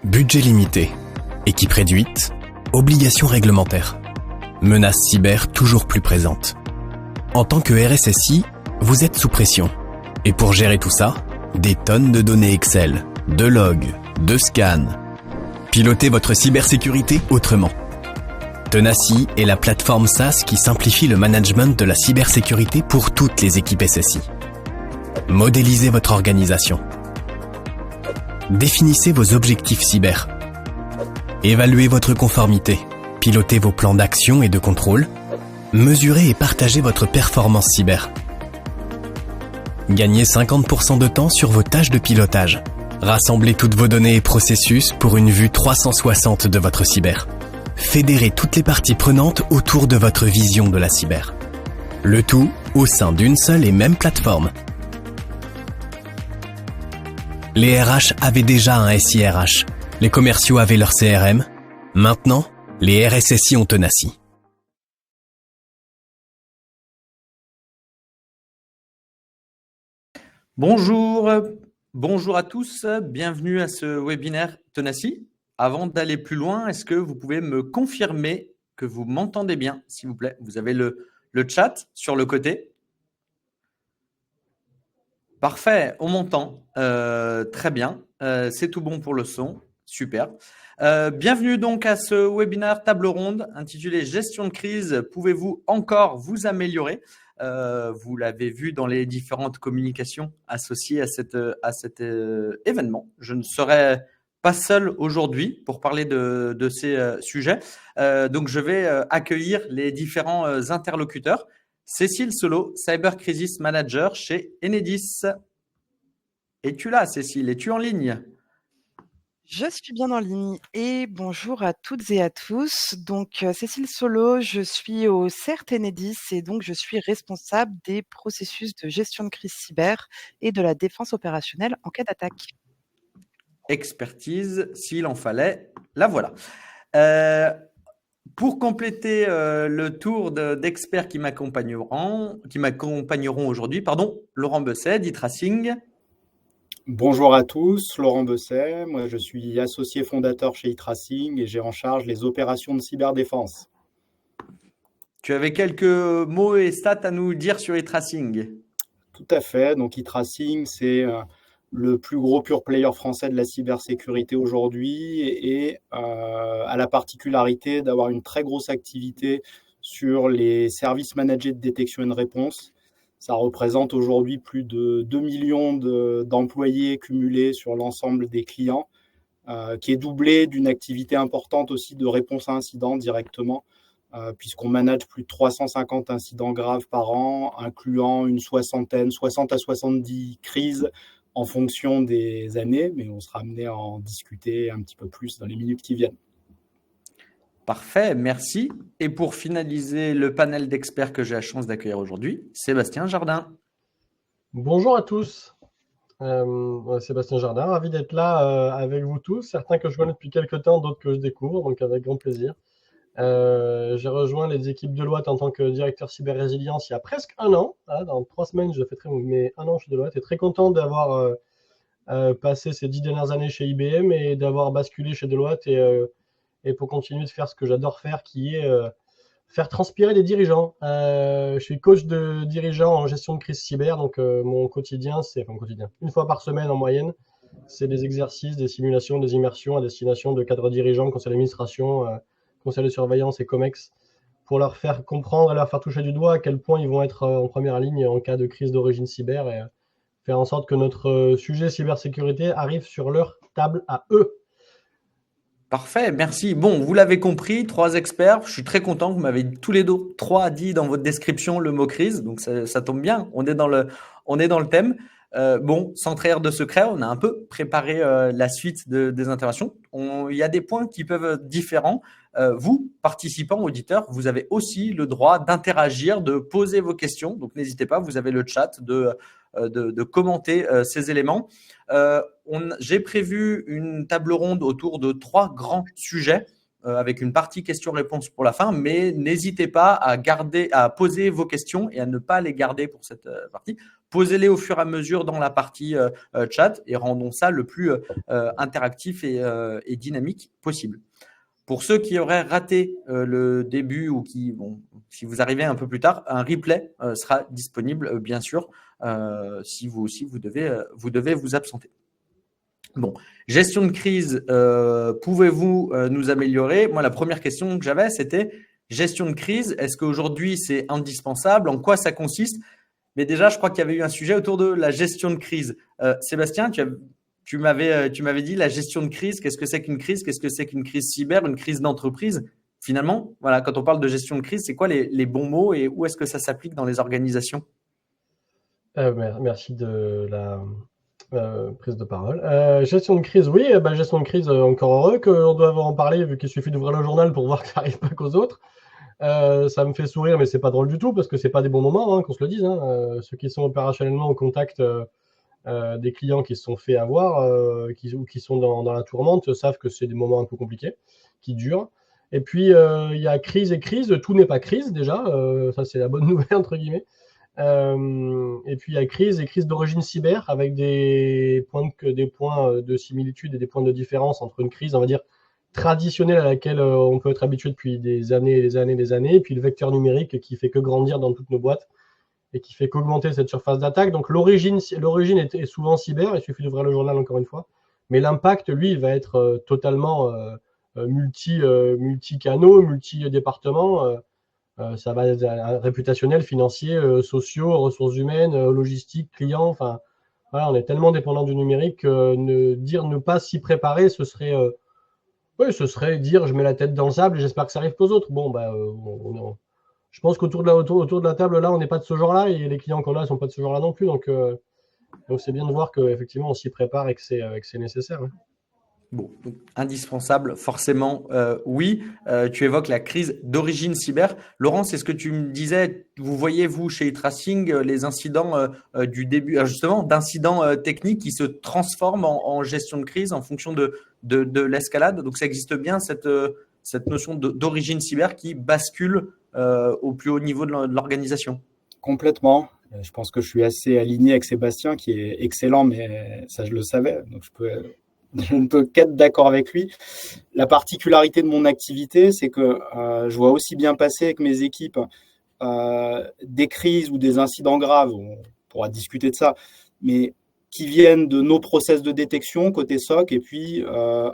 Budget limité, équipe réduite, obligations réglementaires, menaces cyber toujours plus présentes. En tant que RSSI, vous êtes sous pression. Et pour gérer tout ça, des tonnes de données Excel, de logs, de scans. Pilotez votre cybersécurité autrement. Tenaci est la plateforme SaaS qui simplifie le management de la cybersécurité pour toutes les équipes SSI. Modélisez votre organisation. Définissez vos objectifs cyber. Évaluez votre conformité. Pilotez vos plans d'action et de contrôle. Mesurez et partagez votre performance cyber. Gagnez 50% de temps sur vos tâches de pilotage. Rassemblez toutes vos données et processus pour une vue 360 de votre cyber. Fédérez toutes les parties prenantes autour de votre vision de la cyber. Le tout au sein d'une seule et même plateforme. Les RH avaient déjà un SIRH. Les commerciaux avaient leur CRM. Maintenant, les RSSI ont Tenaci. Bonjour à tous, bienvenue à ce webinaire Tenaci. Avant d'aller plus loin, est-ce que vous pouvez me confirmer que vous m'entendez bien, s'il vous plaît? Vous avez le chat sur le côté. Parfait, on m'entend. Très bien, c'est tout bon pour le son. Super. Bienvenue donc à ce webinaire table ronde intitulé Gestion de crise, pouvez-vous encore vous améliorer? Vous l'avez vu dans les différentes communications associées à cet événement. Je ne serai pas seul aujourd'hui pour parler de ces sujets. Donc, je vais accueillir les différents interlocuteurs. Cécile Solo, Cyber Crisis Manager chez Enedis. Es-tu là, Cécile? Es-tu en ligne? Je suis bien en ligne et bonjour à toutes et à tous. Donc, Cécile Solo, je suis au CERT Enedis et donc je suis responsable des processus de gestion de crise cyber et de la défense opérationnelle en cas d'attaque. Expertise, s'il en fallait, la voilà. Pour compléter le tour d'experts qui m'accompagneront aujourd'hui, Laurent Besset d'e-Tracing. Bonjour à tous, Laurent Besset. Moi, je suis associé fondateur chez e-Tracing et j'ai en charge les opérations de cyberdéfense. Tu avais quelques mots et stats à nous dire sur e-Tracing? Tout à fait. Donc, e-Tracing, c'est le plus gros pure player français de la cybersécurité aujourd'hui et a la particularité d'avoir une très grosse activité sur les services managés de détection et de réponse. Ça représente aujourd'hui plus de 2 millions d'employés cumulés sur l'ensemble des clients, qui est doublé d'une activité importante aussi de réponse à incidents directement, puisqu'on manage plus de 350 incidents graves par an, incluant une 60 à 70 crises en fonction des années, mais on sera amené à en discuter un petit peu plus dans les minutes qui viennent. Parfait, merci. Et pour finaliser le panel d'experts que j'ai la chance d'accueillir aujourd'hui, Sébastien Jardin. Bonjour à tous, Sébastien Jardin, ravi d'être là avec vous tous, certains que je connais depuis quelques temps, d'autres que je découvre, donc avec grand plaisir. J'ai rejoint les équipes Deloitte en tant que directeur cyber-résilience il y a presque un an. Dans 3 semaines, je fêterai mes 1 an chez Deloitte et très content d'avoir passé ces 10 dernières années chez IBM et d'avoir basculé chez Deloitte et pour continuer de faire ce que j'adore faire, qui est faire transpirer les dirigeants. Je suis coach de dirigeants en gestion de crise cyber, donc mon quotidien, une fois par semaine en moyenne, c'est des exercices, des simulations, des immersions à destination de cadres dirigeants, conseils d'administration, conseils de surveillance et COMEX, pour leur faire comprendre et leur faire toucher du doigt à quel point ils vont être en première ligne en cas de crise d'origine cyber et faire en sorte que notre sujet cybersécurité arrive sur leur table à eux. Parfait, merci. Bon, vous l'avez compris, 3 experts. Je suis très content que vous m'avez tous les 3 dit dans votre description le mot crise. Donc, ça tombe bien. On est dans le thème. Bon, sans trahir de secret, on a un peu préparé la suite des interventions. Il y a des points qui peuvent être différents. Vous, participants, auditeurs, vous avez aussi le droit d'interagir, de poser vos questions. Donc, n'hésitez pas, vous avez le chat de commenter ces éléments. J'ai prévu une table ronde autour de 3 grands sujets. avec une partie questions-réponses pour la fin, mais n'hésitez pas à poser vos questions et à ne pas les garder pour cette partie. Posez-les au fur et à mesure dans la partie chat et rendons ça le plus interactif et dynamique possible. Pour ceux qui auraient raté le début ou si vous arrivez un peu plus tard, un replay sera disponible, bien sûr, si vous aussi, vous devez vous absenter. Bon, gestion de crise, pouvez-vous nous améliorer? Moi, la première question que j'avais, c'était gestion de crise. Est-ce qu'aujourd'hui, c'est indispensable? En quoi ça consiste? Mais déjà, je crois qu'il y avait eu un sujet autour de la gestion de crise. Sébastien, tu m'avais dit la gestion de crise. Qu'est-ce que c'est qu'une crise? Qu'est-ce que c'est qu'une crise cyber, une crise d'entreprise? Finalement, voilà, quand on parle de gestion de crise, c'est quoi les bons mots et où est-ce que ça s'applique dans les organisations? Merci de la prise de parole. Gestion de crise, oui, gestion de crise, encore heureux qu'on doit en parler, vu qu'il suffit d'ouvrir le journal pour voir que ça n'arrive pas qu'aux autres. Ça me fait sourire, mais c'est pas drôle du tout, parce que c'est pas des bons moments, qu'on se le dise. Ceux qui sont opérationnellement au contact des clients qui se sont fait avoir, qui sont dans la tourmente, savent que c'est des moments un peu compliqués, qui durent. Et puis, il y a crise et crise. Tout n'est pas crise, déjà. Ça, c'est la bonne nouvelle, entre guillemets. Et puis, il y a crise et crise d'origine cyber, avec des points de similitude et des points de différence entre une crise, on va dire, traditionnelle à laquelle on peut être habitué depuis des années et des années et des années, et puis le vecteur numérique qui fait que grandir dans toutes nos boîtes et qui fait qu'augmenter cette surface d'attaque. Donc l'origine est souvent cyber, il suffit d'ouvrir le journal encore une fois, mais l'impact, lui, il va être totalement multi-canaux, multi-départements. Ça va être réputationnel, financier, sociaux, ressources humaines, logistique, clients. Enfin, voilà, on est tellement dépendant du numérique que ne pas s'y préparer, ce serait dire je mets la tête dans le sable et j'espère que ça arrive qu'aux autres. Bon, je pense qu'autour de la table, là, on n'est pas de ce genre-là et les clients qu'on a ne sont pas de ce genre-là non plus. Donc c'est bien de voir qu'effectivement, on s'y prépare et que c'est nécessaire. Hein. Bon, donc, indispensable, forcément, oui. Tu évoques la crise d'origine cyber. Laurent, c'est ce que tu me disais. Vous voyez, vous, chez e-Tracing, les incidents du début, justement, d'incidents techniques qui se transforment en gestion de crise en fonction de l'escalade. Donc, ça existe bien, cette notion d'origine cyber qui bascule au plus haut niveau de l'organisation. Complètement. Je pense que je suis assez aligné avec Sébastien, qui est excellent, mais ça, je le savais. Donc, je ne peux qu'être d'accord avec lui. La particularité de mon activité, c'est que je vois aussi bien passer avec mes équipes des crises ou des incidents graves, on pourra discuter de ça, mais qui viennent de nos process de détection côté SOC et puis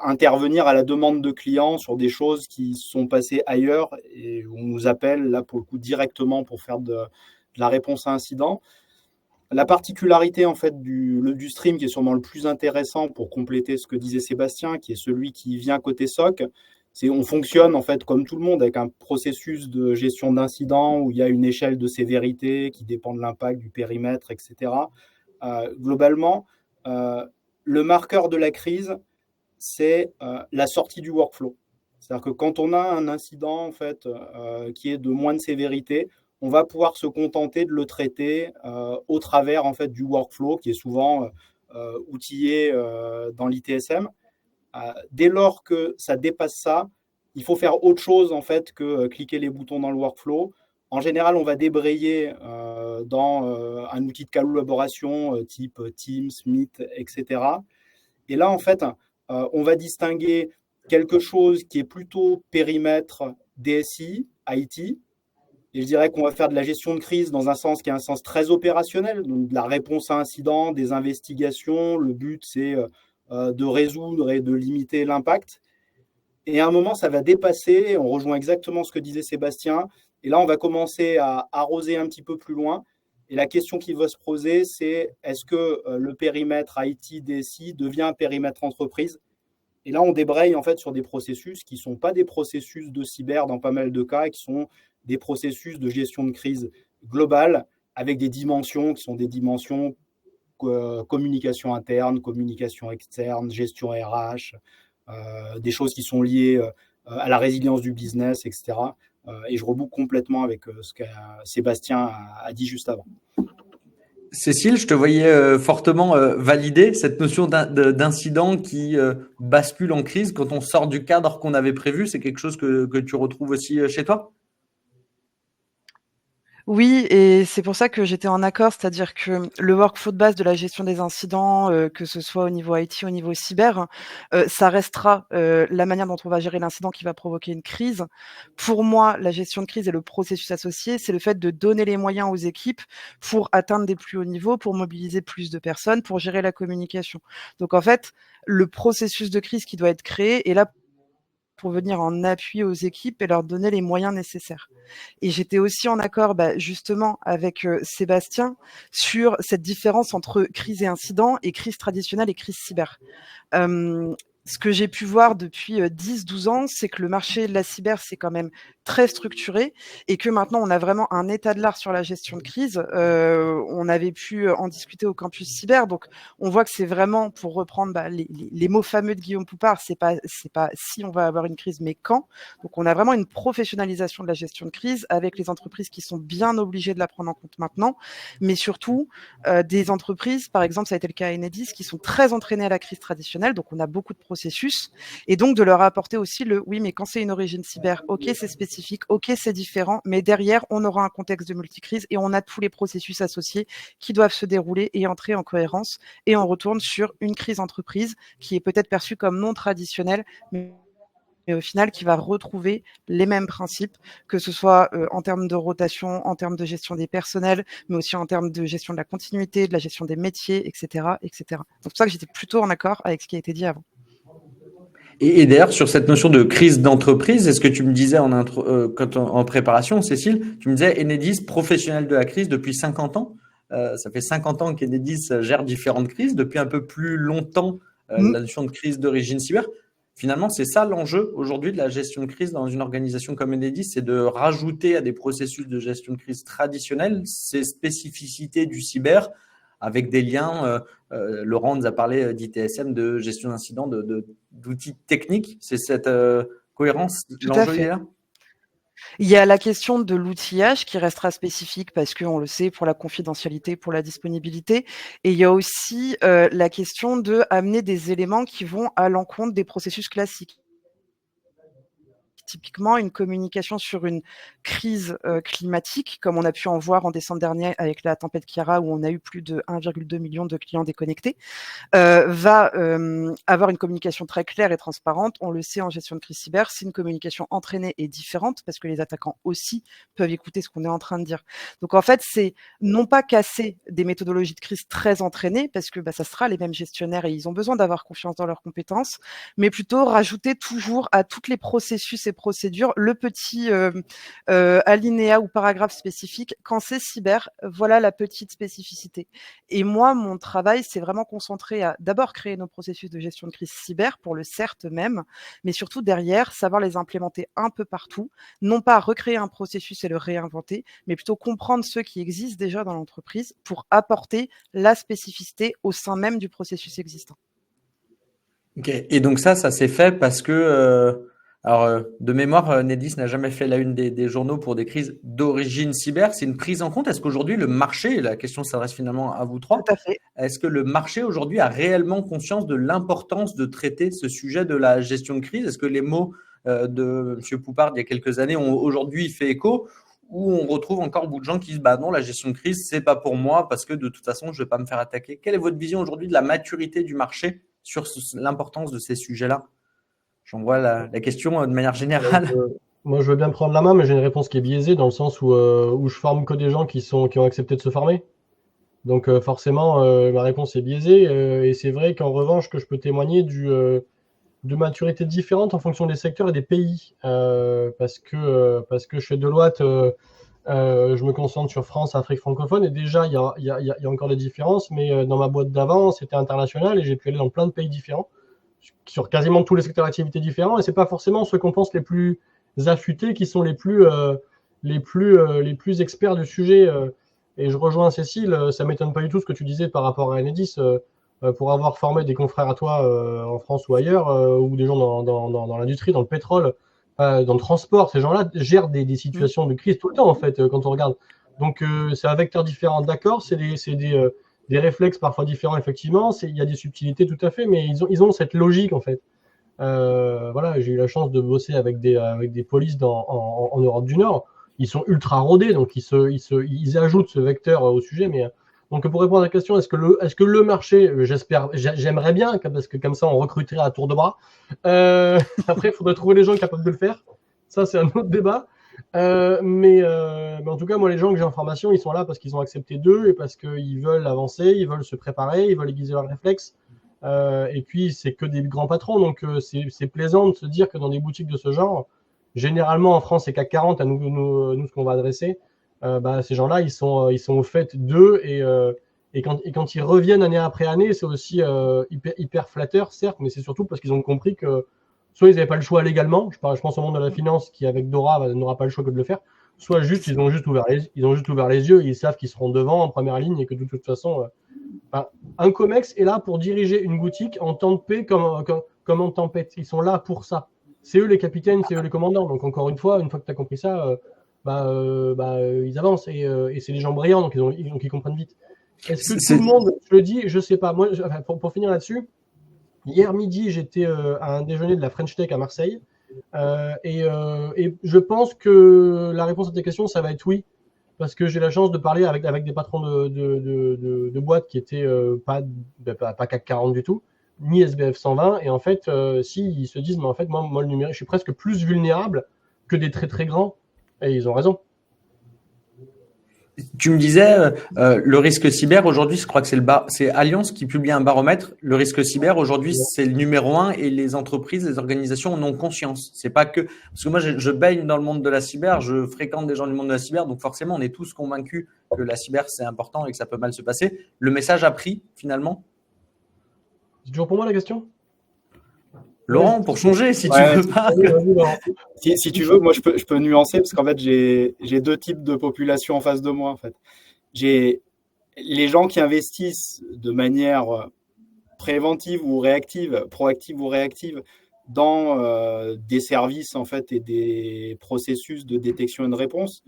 intervenir à la demande de clients sur des choses qui sont passées ailleurs et on nous appelle là pour le coup directement pour faire de la réponse à incident. La particularité en fait du stream qui est sûrement le plus intéressant pour compléter ce que disait Sébastien, qui est celui qui vient côté SOC, c'est on fonctionne en fait comme tout le monde avec un processus de gestion d'incidents où il y a une échelle de sévérité qui dépend de l'impact, du périmètre, etc. Globalement, le marqueur de la crise, c'est la sortie du workflow. C'est-à-dire que quand on a un incident en fait, qui est de moins de sévérité, on va pouvoir se contenter de le traiter au travers en fait, du workflow qui est souvent outillé dans l'ITSM. Dès lors que ça dépasse ça, il faut faire autre chose en fait, que cliquer les boutons dans le workflow. En général, on va débrayer dans un outil de collaboration type Teams, Meet, etc. Et là, en fait, on va distinguer quelque chose qui est plutôt périmètre DSI, IT. Et je dirais qu'on va faire de la gestion de crise dans un sens qui est un sens très opérationnel, donc de la réponse à incidents, des investigations. Le but, c'est de résoudre et de limiter l'impact. Et à un moment, ça va dépasser, on rejoint exactement ce que disait Sébastien, et là, on va commencer à arroser un petit peu plus loin. Et la question qui va se poser, c'est est-ce que le périmètre IT, DSI devient un périmètre entreprise? Et là, on débraye en fait sur des processus qui ne sont pas des processus de cyber dans pas mal de cas, et qui sont des processus de gestion de crise globale avec des dimensions qui sont des dimensions communication interne, communication externe, gestion RH, des choses qui sont liées à la résilience du business, etc. Et je reboucle complètement avec ce que Sébastien a dit juste avant. Cécile, je te voyais fortement valider cette notion d'incident qui bascule en crise quand on sort du cadre qu'on avait prévu. C'est quelque chose que tu retrouves aussi chez toi? Oui, et c'est pour ça que j'étais en accord, c'est-à-dire que le workflow de base de la gestion des incidents, que ce soit au niveau IT, au niveau cyber, ça restera la manière dont on va gérer l'incident qui va provoquer une crise. Pour moi, la gestion de crise et le processus associé, c'est le fait de donner les moyens aux équipes pour atteindre des plus hauts niveaux, pour mobiliser plus de personnes, pour gérer la communication. Donc en fait, le processus de crise qui doit être créé est là pour venir en appui aux équipes et leur donner les moyens nécessaires. Et j'étais aussi en accord justement avec Sébastien sur cette différence entre crise et incident et crise traditionnelle et crise cyber. Ce que j'ai pu voir depuis 10-12 ans, c'est que le marché de la cyber, c'est quand même très structuré et que maintenant, on a vraiment un état de l'art sur la gestion de crise. On avait pu en discuter au campus cyber. Donc, on voit que c'est vraiment, pour reprendre les mots fameux de Guillaume Poupard, c'est pas si on va avoir une crise, mais quand. Donc, on a vraiment une professionnalisation de la gestion de crise avec les entreprises qui sont bien obligées de la prendre en compte maintenant, mais surtout des entreprises, par exemple, ça a été le cas à Enedis, qui sont très entraînées à la crise traditionnelle. Donc, on a beaucoup de processus et donc de leur apporter aussi oui, mais quand c'est une origine cyber, ok, c'est spécifique, ok, c'est différent, mais derrière, on aura un contexte de multicrise et on a tous les processus associés qui doivent se dérouler et entrer en cohérence et on retourne sur une crise entreprise qui est peut-être perçue comme non traditionnelle, mais au final qui va retrouver les mêmes principes, que ce soit en termes de rotation, en termes de gestion des personnels, mais aussi en termes de gestion de la continuité, de la gestion des métiers, etc. etc. Donc c'est pour ça que j'étais plutôt en accord avec ce qui a été dit avant. Et d'ailleurs, sur cette notion de crise d'entreprise, est-ce que tu me disais en préparation, Cécile, tu me disais Enedis, professionnel de la crise depuis 50 ans. Ça fait 50 ans qu'Enedis gère différentes crises, depuis un peu plus longtemps la notion de crise d'origine cyber. Finalement, c'est ça l'enjeu aujourd'hui de la gestion de crise dans une organisation comme Enedis, c'est de rajouter à des processus de gestion de crise traditionnels ces spécificités du cyber avec des liens. Laurent nous a parlé d'ITSM, de gestion d'incidents, d'outils techniques. C'est cette cohérence, l'enjeu est là? Il y a la question de l'outillage qui restera spécifique parce qu'on le sait pour la confidentialité, pour la disponibilité. Et il y a aussi la question de amener des éléments qui vont à l'encontre des processus classiques. Typiquement, une communication sur une crise climatique, comme on a pu en voir en décembre dernier avec la tempête Chiara, où on a eu plus de 1,2 million de clients déconnectés, va avoir une communication très claire et transparente. On le sait en gestion de crise cyber, c'est une communication entraînée et différente, parce que les attaquants aussi peuvent écouter ce qu'on est en train de dire. Donc en fait, c'est non pas casser des méthodologies de crise très entraînées, parce que ça sera les mêmes gestionnaires et ils ont besoin d'avoir confiance dans leurs compétences, mais plutôt rajouter toujours à tous les processus et procédures le petit alinéa ou paragraphe spécifique. Quand c'est cyber, voilà la petite spécificité. Et moi, mon travail, c'est vraiment concentré à d'abord créer nos processus de gestion de crise cyber pour le CERT même, mais surtout derrière, savoir les implémenter un peu partout, non pas recréer un processus et le réinventer, mais plutôt comprendre ceux qui existent déjà dans l'entreprise pour apporter la spécificité au sein même du processus existant. Ok. Et donc ça s'est fait parce que, de mémoire, Enedis n'a jamais fait la une des journaux pour des crises d'origine cyber. C'est une prise en compte. Est-ce qu'aujourd'hui le marché, et la question s'adresse finalement à vous trois, Tout à fait. est-ce que le marché aujourd'hui a réellement conscience de l'importance de traiter ce sujet de la gestion de crise? Est-ce que les mots de M. Poupard il y a quelques années ont aujourd'hui fait écho? Ou on retrouve encore beaucoup de gens qui disent non, la gestion de crise, c'est pas pour moi parce que de toute façon, je vais pas me faire attaquer. Quelle est votre vision aujourd'hui de la maturité du marché sur l'importance de ces sujets-là? J'envoie la question de manière générale. Moi, je veux bien prendre la main, mais j'ai une réponse qui est biaisée dans le sens où je forme que des gens qui ont accepté de se former. Donc forcément, ma réponse est biaisée. Et c'est vrai qu'en revanche, que je peux témoigner de maturité différente en fonction des secteurs et des pays. Parce que chez Deloitte, je me concentre sur France, Afrique francophone. Et déjà, il y a encore des différences. Mais dans ma boîte d'avant, c'était international et j'ai pu aller dans plein de pays différents, sur quasiment tous les secteurs d'activité différents. Et c'est pas forcément ceux qu'on pense les plus affûtés qui sont les plus experts du sujet. Et je rejoins Cécile, ça m'étonne pas du tout ce que tu disais par rapport à Enedis. Pour avoir formé des confrères à toi en France ou ailleurs, ou des gens dans l'industrie, dans le pétrole, dans le transport, ces gens-là gèrent des situations de crise tout le temps, en fait, quand on regarde. Donc, c'est un vecteur différent, d'accord, c'est des réflexes parfois différents, effectivement, il y a des subtilités tout à fait, mais ils ont cette logique, en fait. Voilà, j'ai eu la chance de bosser avec des polices en Europe du Nord. Ils sont ultra rodés, donc ils ajoutent ce vecteur au sujet. Mais donc pour répondre à la question, est-ce que le marché, j'aimerais bien, parce que comme ça on recruterait à tour de bras. Après, il faudrait trouver les gens capables de le faire. Ça, c'est un autre débat. Mais en tout cas, moi, les gens que j'ai en formation, ils sont là parce qu'ils ont accepté d'eux et parce qu'ils veulent avancer, ils veulent se préparer, ils veulent aiguiser leurs réflexes. Et puis, c'est que des grands patrons, donc c'est plaisant de se dire que dans des boutiques de ce genre, généralement en France, c'est CAC 40 à nous ce qu'on va adresser, ces gens-là, ils sont au fait d'eux et quand ils reviennent année après année, c'est aussi hyper flatteur, certes, mais c'est surtout parce qu'ils ont compris que soit ils n'avaient pas le choix légalement, je pense au monde de la finance qui, avec Dora, n'aura pas le choix que de le faire, soit ils ont juste ouvert les yeux, ils savent qu'ils seront devant en première ligne et que de toute façon, un COMEX est là pour diriger une boutique en temps de paix comme en tempête. Ils sont là pour ça. C'est eux les capitaines, c'est eux les commandants. Donc encore une fois que tu as compris ça, ils avancent et c'est des gens brillants, donc ils comprennent vite. Est-ce que tout le monde, je le dis, je sais pas. Moi, pour finir là-dessus, hier midi, j'étais à un déjeuner de la French Tech à Marseille et je pense que la réponse à tes questions, ça va être oui. Parce que j'ai la chance de parler avec des patrons de boîtes qui étaient pas CAC 40 du tout, ni SBF 120. Et en fait, ils se disent, mais en fait, moi, le numérique, je suis presque plus vulnérable que des très très grands. Et ils ont raison. Tu me disais, le risque cyber, aujourd'hui, je crois que c'est Allianz qui publie un baromètre. Le risque cyber, aujourd'hui, c'est le numéro 1 et les entreprises, les organisations en ont conscience. C'est pas que… Parce que moi, je baigne dans le monde de la cyber, je fréquente des gens du monde de la cyber, donc forcément, on est tous convaincus que la cyber, c'est important et que ça peut mal se passer. Le message a pris, finalement? C'est toujours pour moi la question ? Laurent, pour changer, si tu veux pas. Si tu veux, moi je peux nuancer parce qu'en fait j'ai deux types de population en face de moi. En fait, j'ai les gens qui investissent de manière proactive ou réactive dans des services en fait et des processus de détection et de réponse.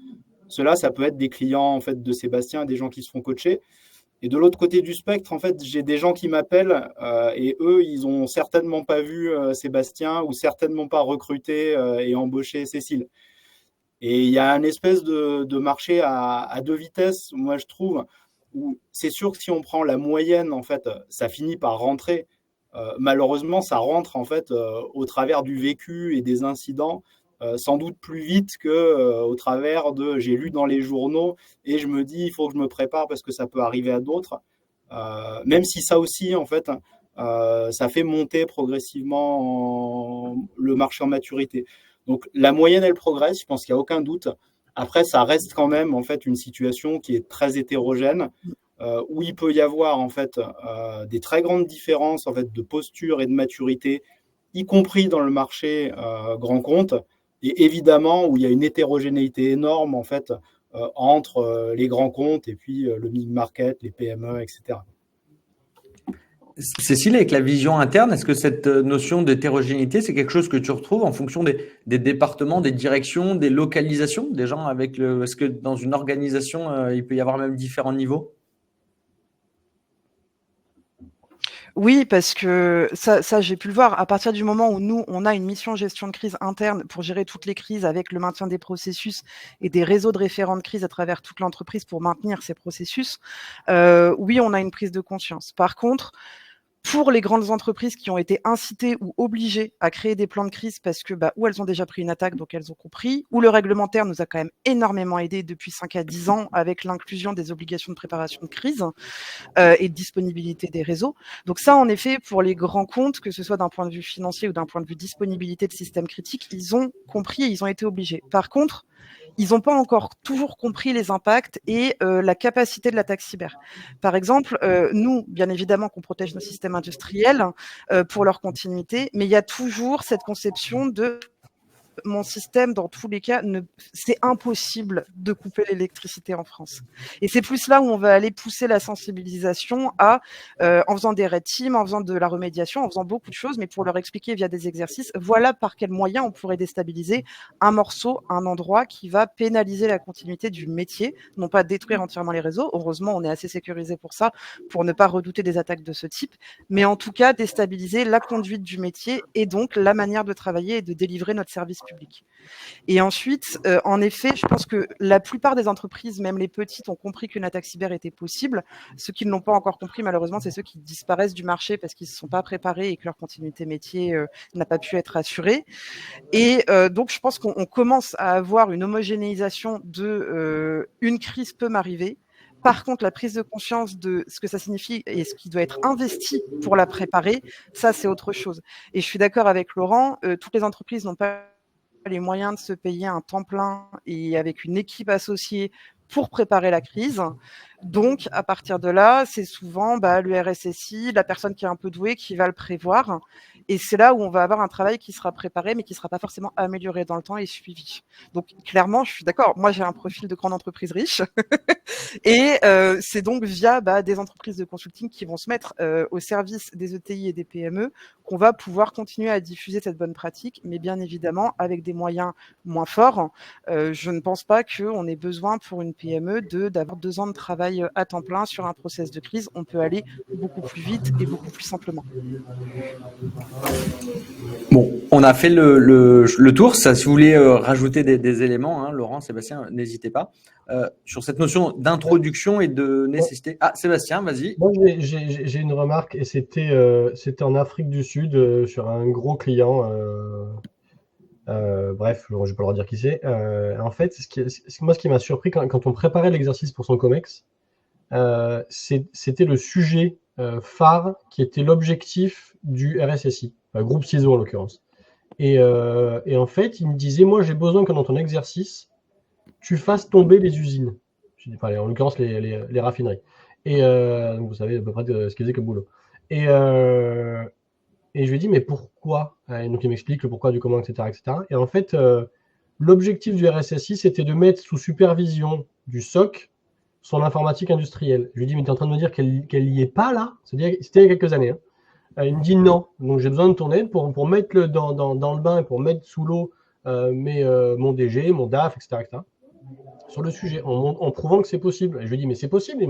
Cela, ça peut être des clients en fait de Sébastien, des gens qui se font coacher. Et de l'autre côté du spectre, en fait, j'ai des gens qui m'appellent et eux, ils n'ont certainement pas vu Sébastien ou certainement pas recruté et embauché Cécile. Et il y a une espèce de marché à deux vitesses, moi je trouve, où c'est sûr que si on prend la moyenne, en fait, ça finit par rentrer. Malheureusement, ça rentre en fait au travers du vécu et des incidents. Sans doute plus vite qu'au travers de j'ai lu dans les journaux et je me dis il faut que je me prépare parce que ça peut arriver à d'autres. Même si ça aussi, en fait, ça fait monter progressivement le marché en maturité. Donc la moyenne, elle progresse, je pense qu'il n'y a aucun doute. Après, ça reste quand même en fait une situation qui est très hétérogène, où il peut y avoir en fait des très grandes différences en fait de posture et de maturité, y compris dans le marché grand compte. Et évidemment, où il y a une hétérogénéité énorme en fait entre les grands comptes et puis le mid-market, les PME, etc. Cécile, avec la vision interne, est-ce que cette notion d'hétérogénéité, c'est quelque chose que tu retrouves en fonction des départements, des directions, des localisations des gens avec est-ce que dans une organisation, il peut y avoir même différents niveaux ? Oui, parce que ça, j'ai pu le voir. À partir du moment où nous, on a une mission gestion de crise interne pour gérer toutes les crises avec le maintien des processus et des réseaux de référents de crise à travers toute l'entreprise pour maintenir ces processus, oui, on a une prise de conscience. Par contre, pour les grandes entreprises qui ont été incitées ou obligées à créer des plans de crise parce que ou elles ont déjà pris une attaque, donc elles ont compris, ou le réglementaire nous a quand même énormément aidé depuis 5 à 10 ans avec l'inclusion des obligations de préparation de crise et de disponibilité des réseaux. Donc ça, en effet, pour les grands comptes, que ce soit d'un point de vue financier ou d'un point de vue disponibilité de systèmes critiques, ils ont compris et ils ont été obligés. Par contre, ils n'ont pas encore toujours compris les impacts et la capacité de l'attaque cyber. Par exemple, nous, bien évidemment qu'on protège nos systèmes industriels pour leur continuité, mais il y a toujours cette conception de mon système, dans tous les cas, c'est impossible de couper l'électricité en France. Et c'est plus là où on va aller pousser la sensibilisation en faisant des red teams, en faisant de la remédiation, en faisant beaucoup de choses, mais pour leur expliquer via des exercices, voilà par quels moyens on pourrait déstabiliser un morceau, un endroit qui va pénaliser la continuité du métier, non pas détruire entièrement les réseaux. Heureusement, on est assez sécurisé pour ça, pour ne pas redouter des attaques de ce type, mais en tout cas, déstabiliser la conduite du métier et donc la manière de travailler et de délivrer notre service public. Et ensuite, en effet, je pense que la plupart des entreprises, même les petites, ont compris qu'une attaque cyber était possible. Ceux qui ne l'ont pas encore compris, malheureusement, c'est ceux qui disparaissent du marché parce qu'ils ne se sont pas préparés et que leur continuité métier n'a pas pu être assurée. Et donc, je pense qu'on commence à avoir une homogénéisation de une crise peut m'arriver. Par contre, la prise de conscience de ce que ça signifie et ce qui doit être investi pour la préparer, ça, c'est autre chose. Et je suis d'accord avec Laurent, toutes les entreprises n'ont pas les moyens de se payer un temps plein et avec une équipe associée pour préparer la crise. Donc, à partir de là, c'est souvent le RSSI, la personne qui est un peu douée, qui va le prévoir. Et c'est là où on va avoir un travail qui sera préparé, mais qui ne sera pas forcément amélioré dans le temps et suivi. Donc, clairement, je suis d'accord. Moi, j'ai un profil de grande entreprise riche. Et c'est donc via des entreprises de consulting qui vont se mettre au service des ETI et des PME qu'on va pouvoir continuer à diffuser cette bonne pratique, mais bien évidemment avec des moyens moins forts. Je ne pense pas qu'on ait besoin pour une PME d'avoir 2 ans de travail à temps plein sur un process de crise. On peut aller beaucoup plus vite et beaucoup plus simplement. Bon, on a fait le tour. Ça, si vous voulez rajouter des éléments, hein, Laurent, Sébastien, n'hésitez pas. Sur cette notion d'introduction et de nécessité. Ah, Sébastien, vas-y. Moi, j'ai une remarque et c'était en Afrique du Sud sur un gros client. Bref, je ne vais pas leur dire qui c'est. En fait, ce qui m'a surpris quand on préparait l'exercice pour son COMEX, c'était le sujet phare qui était l'objectif du RSSI, groupe CISO en l'occurrence. Et en fait, il me disait, moi j'ai besoin que dans ton exercice, tu fasses tomber les usines. Enfin, en l'occurrence, les raffineries. Et donc vous savez à peu près ce qu'ils faisaient comme boulot. Et je lui ai dit, mais pourquoi? Et donc il m'explique le pourquoi, du comment, etc. etc. Et en fait, l'objectif du RSSI, c'était de mettre sous supervision du SOC son informatique industrielle. Je lui ai dit, mais tu es en train de me dire qu'elle n'y est pas là? C'était il y a quelques années. Hein. Il me dit non. Donc j'ai besoin de ton aide pour mettre dans le bain et pour mettre sous l'eau mon DG, mon DAF, etc. sur le sujet, en prouvant que c'est possible. Et je lui ai dit, mais c'est possible.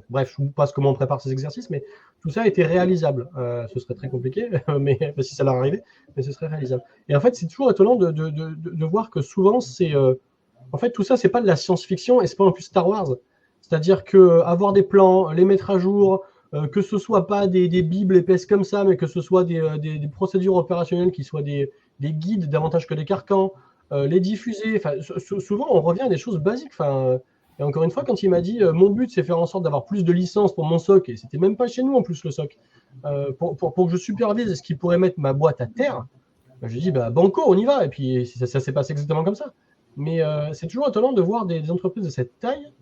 Bref, je ne sais pas comment on prépare ces exercices, mais tout ça était réalisable. Ce serait très compliqué, mais si ça leur arrivait, mais ce serait réalisable. Et en fait, c'est toujours étonnant de voir que souvent, c'est en fait, tout ça, c'est pas de la science-fiction et c'est pas en plus Star Wars. C'est-à-dire que avoir des plans, les mettre à jour, que ce soit pas des bibles épaisses comme ça, mais que ce soit des procédures opérationnelles qui soient des guides davantage que des carcans, les diffuser. Souvent, on revient à des choses basiques. Et encore une fois, quand il m'a dit mon but, c'est faire en sorte d'avoir plus de licences pour mon SOC, et c'était même pas chez nous en plus le SOC, pour que je supervise ce qui pourrait mettre ma boîte à terre, je lui ai dit banco, on y va. Et puis ça s'est passé exactement comme ça. Mais c'est toujours étonnant de voir des entreprises de cette taille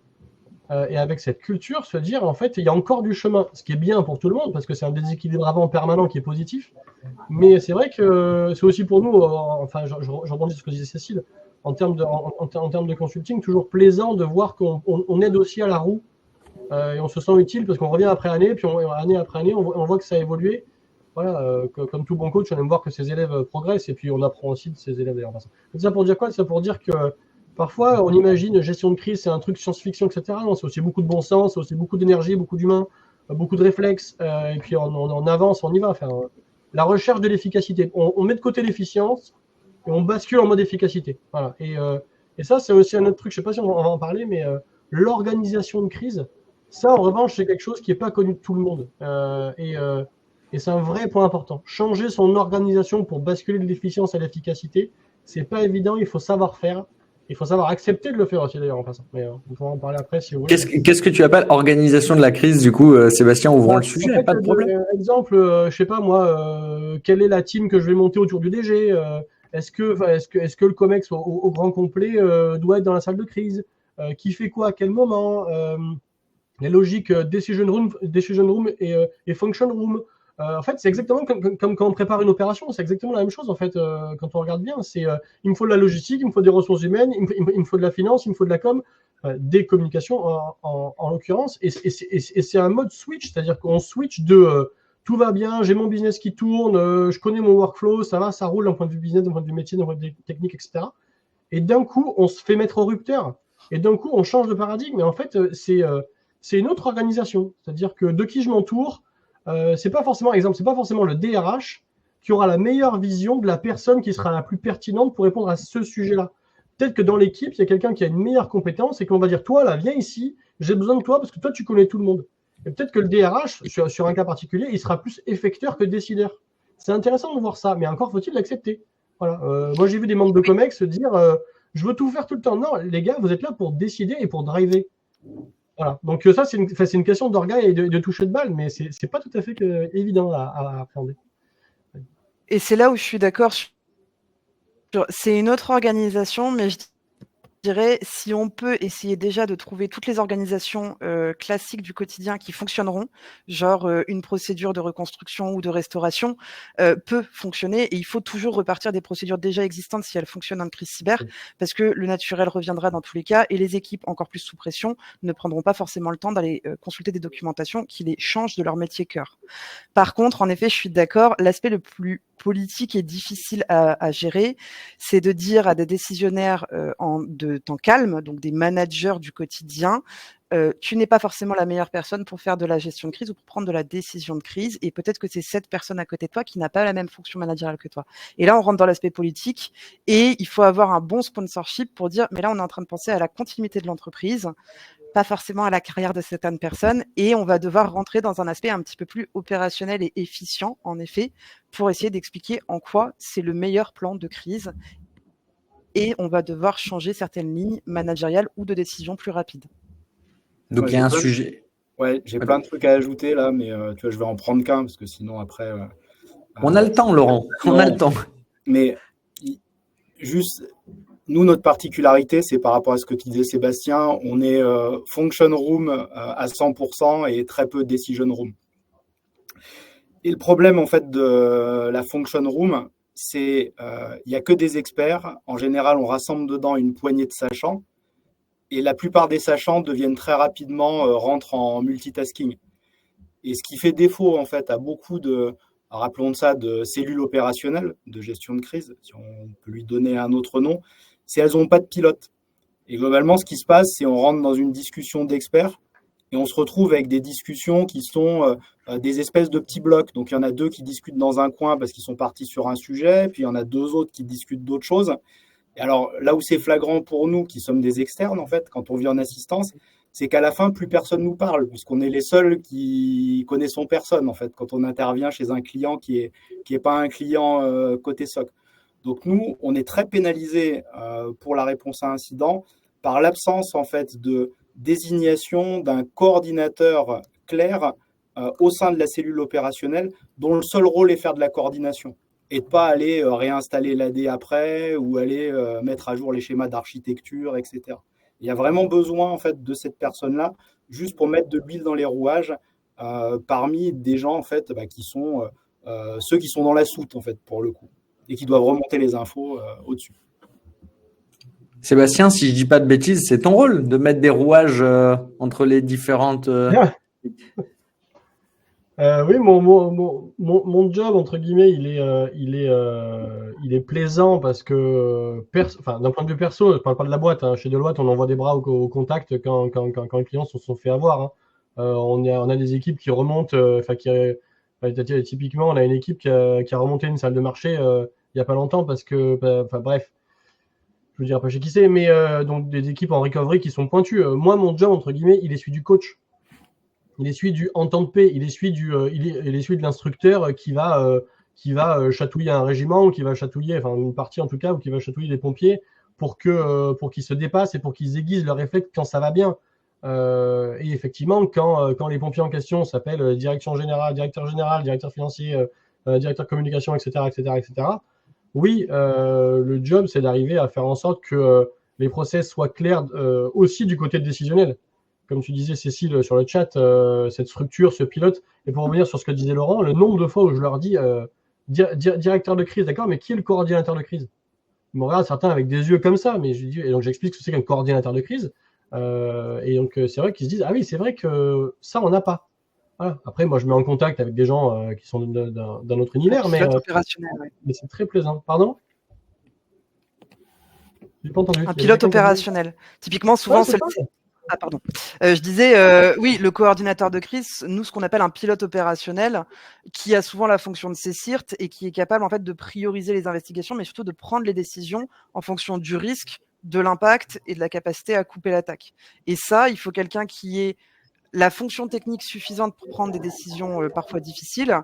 et avec cette culture se dire en fait il y a encore du chemin, ce qui est bien pour tout le monde parce que c'est un déséquilibrement permanent qui est positif, mais c'est vrai que c'est aussi pour nous, enfin je rebondis sur ce que disait Cécile, en termes de consulting, toujours plaisant de voir qu'on aide aussi à la roue et on se sent utile parce qu'on revient après année, puis année après année on voit que ça a évolué. Voilà, comme tout bon coach, on aime voir que ses élèves progressent et puis on apprend aussi de ses élèves d'ailleurs. C'est ça pour dire quoi? C'est ça pour dire que parfois, on imagine gestion de crise, c'est un truc science-fiction, etc. Non, c'est aussi beaucoup de bon sens, c'est aussi beaucoup d'énergie, beaucoup d'humains, beaucoup de réflexes. Et puis, on avance, on y va. La recherche de l'efficacité. On met de côté l'efficience et on bascule en mode efficacité. Voilà. Et ça, c'est aussi un autre truc, je ne sais pas si on va en parler, mais l'organisation de crise, ça, en revanche, c'est quelque chose qui n'est pas connu de tout le monde. Et c'est un vrai point important. Changer son organisation pour basculer de l'efficience à l'efficacité, c'est pas évident, il faut savoir faire. Il faut savoir accepter de le faire aussi d'ailleurs en passant. Mais on pourra en parler après si vous voulez. Qu'est-ce que tu appelles organisation de la crise du coup, Sébastien, ouvrons le sujet, en fait, pas de problème. Exemple, je sais pas moi, quelle est la team que je vais monter autour du DG? Est-ce que le COMEX au grand complet doit être dans la salle de crise? Qui fait quoi à quel moment? Les logiques decision room et function room. En fait, c'est exactement comme quand on prépare une opération, c'est exactement la même chose en fait. Quand on regarde bien, il me faut de la logistique, il me faut des ressources humaines, il me faut de la finance, il me faut de la com, des communications en l'occurrence. Et c'est un mode switch, c'est-à-dire qu'on switch de tout va bien, j'ai mon business qui tourne, je connais mon workflow, ça va, ça roule d'un point de vue business, d'un point de vue métier, d'un point de vue technique, etc. Et d'un coup, on se fait mettre au rupteur. Et d'un coup, on change de paradigme. Et en fait, c'est une autre organisation. C'est-à-dire que de qui je m'entoure, c'est pas forcément le DRH qui aura la meilleure vision de la personne qui sera la plus pertinente pour répondre à ce sujet-là. Peut-être que dans l'équipe, il y a quelqu'un qui a une meilleure compétence et qu'on va dire, toi, là, viens ici, j'ai besoin de toi parce que toi, tu connais tout le monde. Et peut-être que le DRH, sur un cas particulier, il sera plus effecteur que décideur. C'est intéressant de voir ça, mais encore faut-il l'accepter. Voilà. Moi, j'ai vu des membres de Comex se dire je veux tout faire tout le temps. Non, les gars, vous êtes là pour décider et pour driver. Voilà. Donc, ça, c'est une question d'orgueil et de toucher de balle, mais c'est pas tout à fait évident à appréhender. Et c'est là où je suis d'accord. C'est une autre organisation, mais je dirais, si on peut essayer déjà de trouver toutes les organisations classiques du quotidien qui fonctionneront, genre une procédure de reconstruction ou de restauration peut fonctionner, et il faut toujours repartir des procédures déjà existantes si elles fonctionnent en crise cyber, parce que le naturel reviendra dans tous les cas, et les équipes encore plus sous pression ne prendront pas forcément le temps d'aller consulter des documentations qui les changent de leur métier cœur. Par contre, en effet, je suis d'accord, l'aspect le plus politique et difficile à gérer, c'est de dire à des décisionnaires de temps calme, donc des managers du quotidien, tu n'es pas forcément la meilleure personne pour faire de la gestion de crise ou pour prendre de la décision de crise, et peut-être que c'est cette personne à côté de toi qui n'a pas la même fonction managériale que toi. Et là, on rentre dans l'aspect politique, et il faut avoir un bon sponsorship pour dire, mais là, on est en train de penser à la continuité de l'entreprise, pas forcément à la carrière de certaines personnes, et on va devoir rentrer dans un aspect un petit peu plus opérationnel et efficient, en effet, pour essayer d'expliquer en quoi c'est le meilleur plan de crise, et on va devoir changer certaines lignes managériales ou de décision plus rapides. Donc, il y a un sujet. Ouais, j'ai plein de trucs à ajouter là, mais tu vois, je vais en prendre qu'un, parce que sinon, après... on a le temps, Laurent, on a le temps. Mais juste... Nous, notre particularité, c'est par rapport à ce que tu disais, Sébastien, on est function room à 100% et très peu decision room. Et le problème, en fait, de la function room, c'est il n'y a que des experts. En général, on rassemble dedans une poignée de sachants. Et la plupart des sachants deviennent très rapidement, rentrent en multitasking. Et ce qui fait défaut, en fait, à beaucoup de, rappelons ça, de cellules opérationnelles de gestion de crise, si on peut lui donner un autre nom, c'est qu'elles n'ont pas de pilote. Et globalement, ce qui se passe, c'est qu'on rentre dans une discussion d'experts et on se retrouve avec des discussions qui sont des espèces de petits blocs. Donc, il y en a deux qui discutent dans un coin parce qu'ils sont partis sur un sujet, puis il y en a deux autres qui discutent d'autres choses. Et alors, là où c'est flagrant pour nous, qui sommes des externes, en fait, quand on vient en assistance, c'est qu'à la fin, plus personne nous parle, puisqu'on est les seuls qui connaissons personne, en fait, quand on intervient chez un client qui est pas un client côté SOC. Donc nous, on est très pénalisé pour la réponse à incident par l'absence en fait de désignation d'un coordinateur clair au sein de la cellule opérationnelle dont le seul rôle est faire de la coordination et de pas aller réinstaller l'AD après ou aller mettre à jour les schémas d'architecture, etc. Il y a vraiment besoin en fait de cette personne-là juste pour mettre de l'huile dans les rouages parmi des gens en fait qui sont ceux qui sont dans la soute en fait pour le coup, et qui doivent remonter les infos au-dessus. Sébastien, si je dis pas de bêtises, c'est ton rôle de mettre des rouages entre les différentes... Oui, mon job, entre guillemets, il est plaisant parce que, d'un point de vue perso, je parle pas de la boîte, hein. Chez Deloitte, on envoie des bras au contact quand les clients se sont fait avoir, hein. On a des équipes qui remontent, typiquement, on a une équipe qui a remonté une salle de marché il n'y a pas longtemps parce que, bref, je veux dire pas chez qui c'est, mais donc des équipes en recovery qui sont pointues. Moi, mon job, entre guillemets, il est celui du coach. Il est celui du en temps de paix. Il est celui de l'instructeur qui va chatouiller un régiment, ou qui va chatouiller, une partie en tout cas, ou qui va chatouiller des pompiers pour qu'ils se dépassent et pour qu'ils aiguisent leur réflexe quand ça va bien. Et effectivement, quand les pompiers en question s'appellent direction générale, directeur financier, directeur communication, etc., oui, le job, c'est d'arriver à faire en sorte que les process soient clairs aussi du côté décisionnel. comme tu disais, Cécile, sur le chat, cette structure, ce pilote. Et pour revenir sur ce que disait Laurent, le nombre de fois où je leur dis directeur de crise, d'accord, mais qui est le coordinateur de crise? Ils me regardent certains avec des yeux comme ça, mais et donc j'explique ce que c'est qu'un coordinateur de crise. Et donc c'est vrai qu'ils se disent, ah oui, c'est vrai que ça, on n'a pas. Voilà. Après, moi, je mets en contact avec des gens qui sont d'un autre univers, mais c'est très plaisant. Pardon? J'ai pas entendu. Un pilote opérationnel. Typiquement, souvent, c'est Ah, pardon. Je disais, oui, le coordinateur de crise, nous, ce qu'on appelle un pilote opérationnel, qui a souvent la fonction de CSIRT et qui est capable, en fait, de prioriser les investigations, mais surtout de prendre les décisions en fonction du risque, de l'impact et de la capacité à couper l'attaque. Et ça, il faut quelqu'un qui ait la fonction technique suffisante pour prendre des décisions parfois difficiles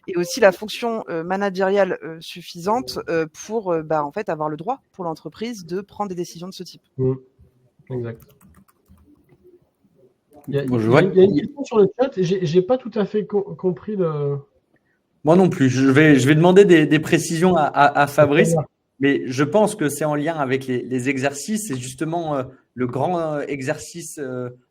et aussi la fonction managériale suffisante pour en fait, avoir le droit pour l'entreprise de prendre des décisions de ce type. Exact. Il y a une question sur le chat, j'ai pas tout à fait compris le... Moi non plus. Je vais demander des précisions à Fabrice, mais je pense que c'est en lien avec les exercices. C'est justement le grand exercice,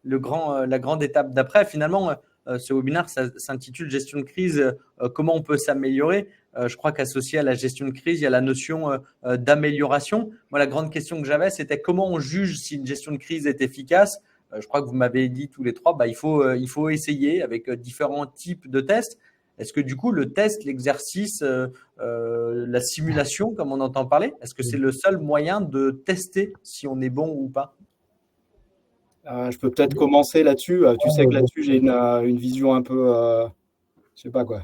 la grande étape d'après. Finalement, ce webinaire s'intitule Gestion de crise, comment on peut s'améliorer. Je crois qu'associé à la gestion de crise, il y a la notion d'amélioration. Moi, la grande question que j'avais, c'était comment on juge si une gestion de crise est efficace. Je crois que vous m'avez dit tous les trois, il faut essayer avec différents types de tests. Est-ce que du coup, le test, l'exercice, la simulation, comme on entend parler, est-ce que c'est le seul moyen de tester si on est bon ou pas? Je peux peut-être commencer là-dessus. Tu sais que là-dessus, j'ai une vision un peu, je sais pas quoi,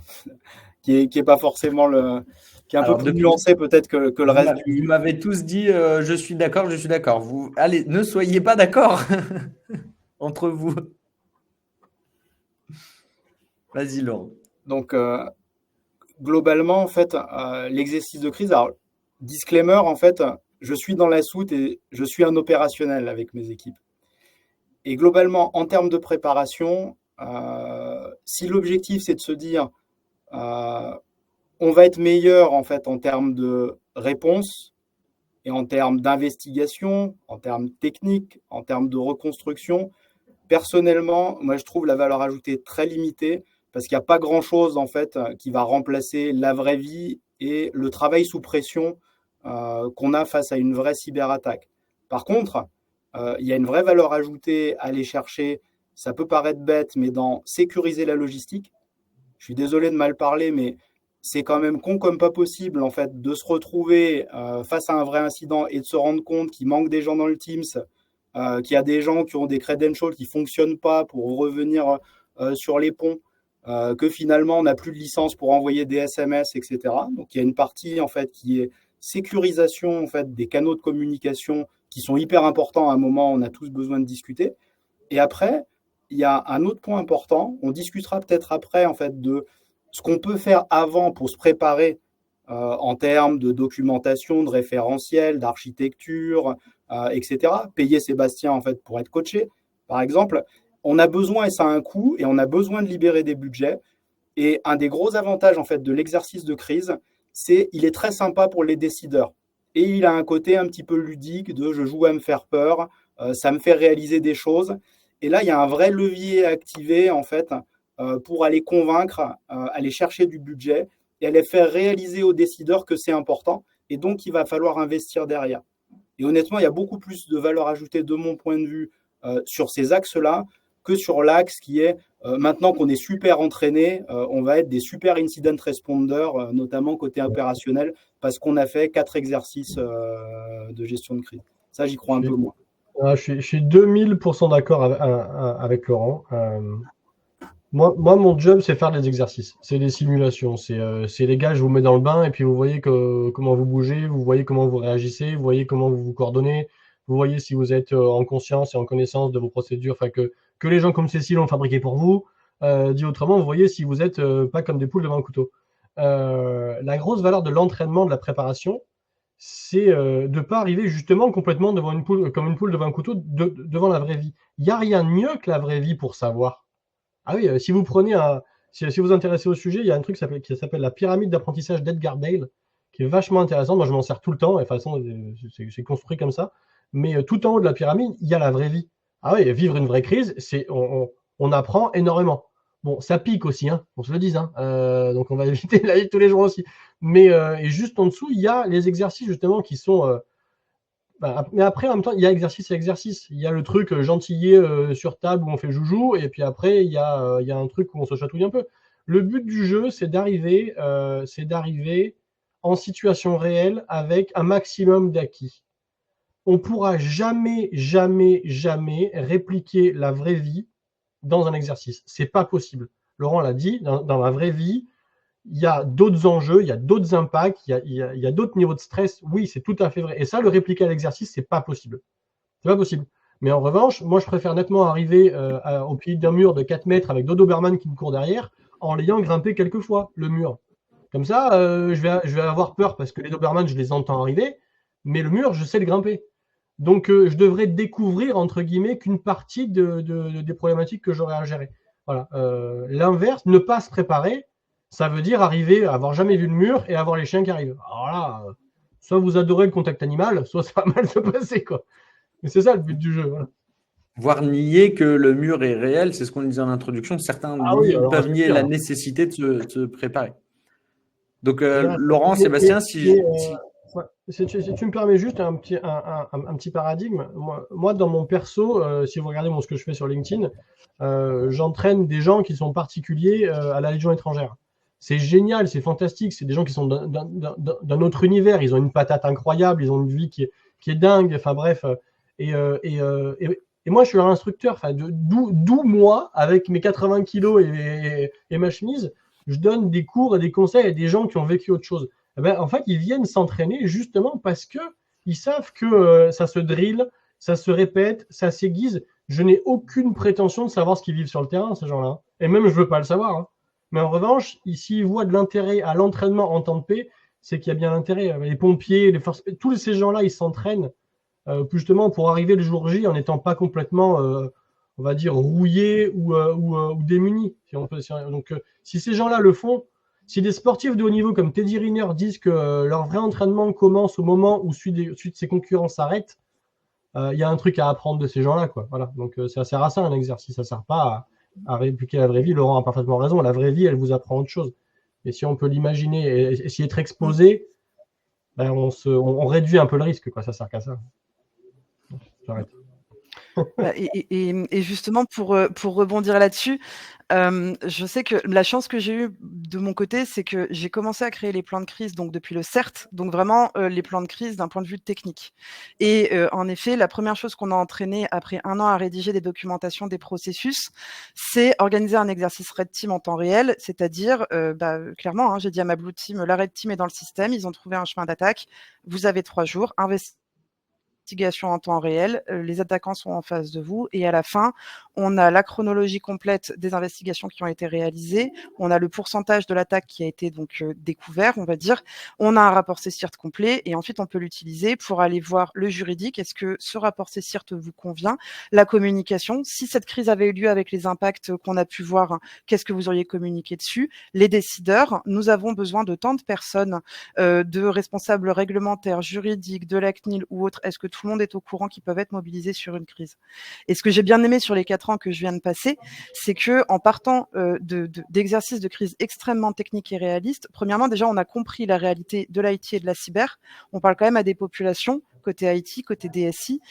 qui est pas forcément qui est un peu plus nuancée peut-être que le reste. Vous m'avez tous dit je suis d'accord, je suis d'accord. Vous, allez, ne soyez pas d'accord entre vous. Vas-y, Laurent. Donc, globalement, en fait, l'exercice de crise, alors, disclaimer, en fait, je suis dans la soute et je suis un opérationnel avec mes équipes. Et globalement, en termes de préparation, si l'objectif, c'est de se dire on va être meilleur, en fait, en termes de réponse et en termes d'investigation, en termes techniques, en termes de reconstruction, personnellement, moi, je trouve la valeur ajoutée très limitée parce qu'il n'y a pas grand-chose, en fait, qui va remplacer la vraie vie et le travail sous pression qu'on a face à une vraie cyberattaque. Par contre, il y a une vraie valeur ajoutée à aller chercher, ça peut paraître bête, mais dans sécuriser la logistique. Je suis désolé de mal parler, mais c'est quand même con comme pas possible, en fait, de se retrouver face à un vrai incident et de se rendre compte qu'il manque des gens dans le Teams, qu'il y a des gens qui ont des credentials qui ne fonctionnent pas pour revenir sur les ponts, que finalement, on n'a plus de licence pour envoyer des SMS, etc. Donc, il y a une partie, en fait, qui est sécurisation, en fait, des canaux de communication qui sont hyper importants. À un moment, on a tous besoin de discuter. Et après, il y a un autre point important. On discutera peut-être après, en fait, de ce qu'on peut faire avant pour se préparer en termes de documentation, de référentiel, d'architecture, etc. Payer Sébastien, en fait, pour être coaché, par exemple. On a besoin, et ça a un coût, et on a besoin de libérer des budgets. Et un des gros avantages, en fait, de l'exercice de crise, c'est qu'il est très sympa pour les décideurs. Et il a un côté un petit peu ludique de je joue à me faire peur, ça me fait réaliser des choses. Et là, il y a un vrai levier à activer, en fait, pour aller convaincre, aller chercher du budget et aller faire réaliser aux décideurs que c'est important. Et donc, il va falloir investir derrière. Et honnêtement, il y a beaucoup plus de valeur ajoutée, de mon point de vue, sur ces axes-là que sur l'axe qui est, maintenant qu'on est super entraîné, on va être des super incident responders, notamment côté opérationnel, parce qu'on a fait 4 exercices de gestion de crise. Ça, j'y crois un peu moins. Je suis 2000% d'accord avec Laurent. Moi, mon job, c'est faire des exercices. C'est des simulations. C'est les gars, je vous mets dans le bain et puis vous voyez comment vous bougez, vous voyez comment vous réagissez, vous voyez comment vous vous coordonnez, vous voyez si vous êtes en conscience et en connaissance de vos procédures, enfin que les gens comme Cécile ont fabriqué pour vous. Dit autrement, vous voyez si vous êtes pas comme des poules devant un couteau. La grosse valeur de l'entraînement, de la préparation, c'est de ne pas arriver justement complètement devant une poule, comme une poule devant un couteau, devant la vraie vie. Il n'y a rien de mieux que la vraie vie pour savoir. Ah oui, si vous prenez si vous vous intéressez au sujet, il y a un truc qui s'appelle la pyramide d'apprentissage d'Edgar Dale, qui est vachement intéressant. Moi, je m'en sers tout le temps, et de toute façon, c'est construit comme ça. Mais tout en haut de la pyramide, il y a la vraie vie. Ah oui, vivre une vraie crise, on apprend énormément. Bon, ça pique aussi, hein, on se le dise, hein, donc on va éviter la vie de tous les jours aussi. Mais et juste en dessous, il y a les exercices justement qui sont. Mais après, en même temps, il y a exercice et exercice. Il y a le truc gentillet sur table où on fait joujou, et puis après, il y a un truc où on se chatouille un peu. Le but du jeu, c'est d'arriver en situation réelle avec un maximum d'acquis. On pourra jamais, jamais, jamais répliquer la vraie vie dans un exercice. C'est pas possible. Laurent l'a dit, dans la vraie vie, il y a d'autres enjeux, il y a d'autres impacts, il y a d'autres niveaux de stress. Oui, c'est tout à fait vrai. Et ça, le répliquer à l'exercice, c'est pas possible. C'est pas possible. Mais en revanche, moi, je préfère nettement arriver au pied d'un mur de 4 mètres avec Dodo Berman qui me court derrière en l'ayant grimpé quelques fois, le mur. Comme ça, je vais avoir peur parce que les Doberman, je les entends arriver, mais le mur, je sais le grimper. Donc, je devrais découvrir, entre guillemets, qu'une partie des problématiques que j'aurai à gérer. Voilà. L'inverse, ne pas se préparer, ça veut dire arriver à avoir jamais vu le mur et avoir les chiens qui arrivent. Alors là, soit vous adorez le contact animal, soit ça va mal se passer, quoi. Mais c'est ça le but du jeu. Voilà. Voire nier que le mur est réel, c'est ce qu'on disait en introduction. Certains peuvent nier la nécessité de se préparer. Donc, Laurent, Sébastien, si tu me permets juste un petit paradigme. Moi, dans mon perso, si vous regardez ce que je fais sur LinkedIn, j'entraîne des gens qui sont particuliers à la Légion étrangère. C'est génial, c'est fantastique. C'est des gens qui sont d'un autre univers. Ils ont une patate incroyable, ils ont une vie qui est dingue. Enfin bref. Et moi, je suis un instructeur. Enfin, d'où moi, avec mes 80 kilos et ma chemise, je donne des cours et des conseils à des gens qui ont vécu autre chose. Eh ben, en fait, ils viennent s'entraîner justement parce que ils savent que ça se drille, ça se répète, ça s'aiguise. Je n'ai aucune prétention de savoir ce qu'ils vivent sur le terrain, ces gens-là. Et même, je veux pas le savoir. Hein. Mais en revanche, s'ils voient de l'intérêt à l'entraînement en temps de paix, c'est qu'il y a bien l'intérêt. Les pompiers, les forces, tous ces gens-là, ils s'entraînent justement pour arriver le jour J en n'étant pas complètement, on va dire, rouillés ou démunis. Donc, si ces gens-là le font, si des sportifs de haut niveau comme Teddy Riner disent que leur vrai entraînement commence au moment où celui de ses concurrents s'arrête, il y a un truc à apprendre de ces gens-là, quoi. Voilà. Donc ça sert à ça un exercice, ça sert pas à répliquer la vraie vie. Laurent a parfaitement raison. La vraie vie, elle vous apprend autre chose. Et si on peut l'imaginer et s'y être exposé, ben on réduit un peu le risque, quoi. Ça sert qu'à ça. J'arrête. Et justement, pour rebondir là-dessus, je sais que la chance que j'ai eue de mon côté, c'est que j'ai commencé à créer les plans de crise donc depuis le CERT, donc vraiment les plans de crise d'un point de vue technique. Et en effet, la première chose qu'on a entraîné après 1 an à rédiger des documentations des processus, c'est organiser un exercice Red Team en temps réel, c'est-à-dire, clairement, hein, j'ai dit à ma Blue Team, la Red Team est dans le système, ils ont trouvé un chemin d'attaque, vous avez 3 jours, investigation en temps réel, les attaquants sont en face de vous et à la fin, on a la chronologie complète des investigations qui ont été réalisées, on a le pourcentage de l'attaque qui a été donc découvert, on va dire, on a un rapport CSIRT complet et ensuite on peut l'utiliser pour aller voir le juridique, est-ce que ce rapport CSIRT vous convient, la communication, si cette crise avait eu lieu avec les impacts qu'on a pu voir, qu'est-ce que vous auriez communiqué dessus, les décideurs, nous avons besoin de tant de personnes, de responsables réglementaires, juridiques, de la CNIL ou autres, est-ce que tout le monde est au courant qu'ils peuvent être mobilisés sur une crise. Et ce que j'ai bien aimé sur les 4 ans que je viens de passer, c'est que en partant d'exercices de crise extrêmement techniques et réalistes, premièrement, déjà, on a compris la réalité de l'IT et de la cyber. On parle quand même à des populations côté IT, côté DSI,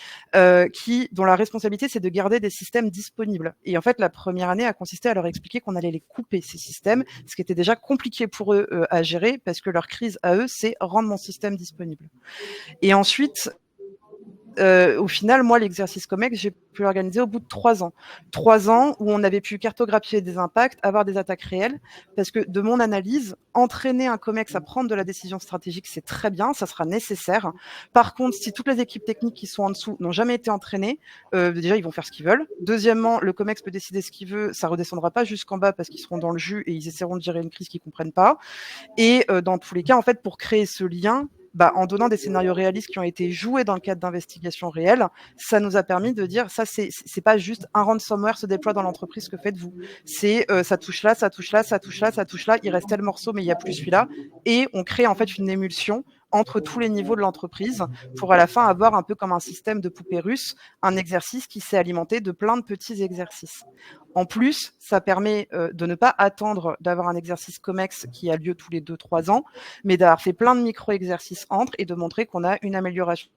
dont la responsabilité, c'est de garder des systèmes disponibles. Et en fait, la première année a consisté à leur expliquer qu'on allait les couper, ces systèmes, ce qui était déjà compliqué pour eux à gérer, parce que leur crise à eux, c'est rendre mon système disponible. Et ensuite, au final, moi, l'exercice COMEX, j'ai pu l'organiser au bout de 3 ans. 3 ans où on avait pu cartographier des impacts, avoir des attaques réelles, parce que de mon analyse, entraîner un COMEX à prendre de la décision stratégique, c'est très bien, ça sera nécessaire. Par contre, si toutes les équipes techniques qui sont en dessous n'ont jamais été entraînées, déjà, ils vont faire ce qu'ils veulent. Deuxièmement, le COMEX peut décider ce qu'il veut, ça redescendra pas jusqu'en bas parce qu'ils seront dans le jus et ils essaieront de gérer une crise qu'ils comprennent pas. Et dans tous les cas, en fait, pour créer ce lien, en donnant des scénarios réalistes qui ont été joués dans le cadre d'investigations réelles, ça nous a permis de dire ça, c'est pas juste un ransomware se déploie dans l'entreprise, que faites-vous. C'est ça touche là, ça touche là, ça touche là, ça touche là, il reste tel morceau mais il n'y a plus celui-là, et on crée en fait une émulsion entre tous les niveaux de l'entreprise pour à la fin avoir un peu comme un système de poupée russe, un exercice qui s'est alimenté de plein de petits exercices. En plus, ça permet de ne pas attendre d'avoir un exercice COMEX qui a lieu tous les 2-3 ans, mais d'avoir fait plein de micro-exercices entre et de montrer qu'on a une amélioration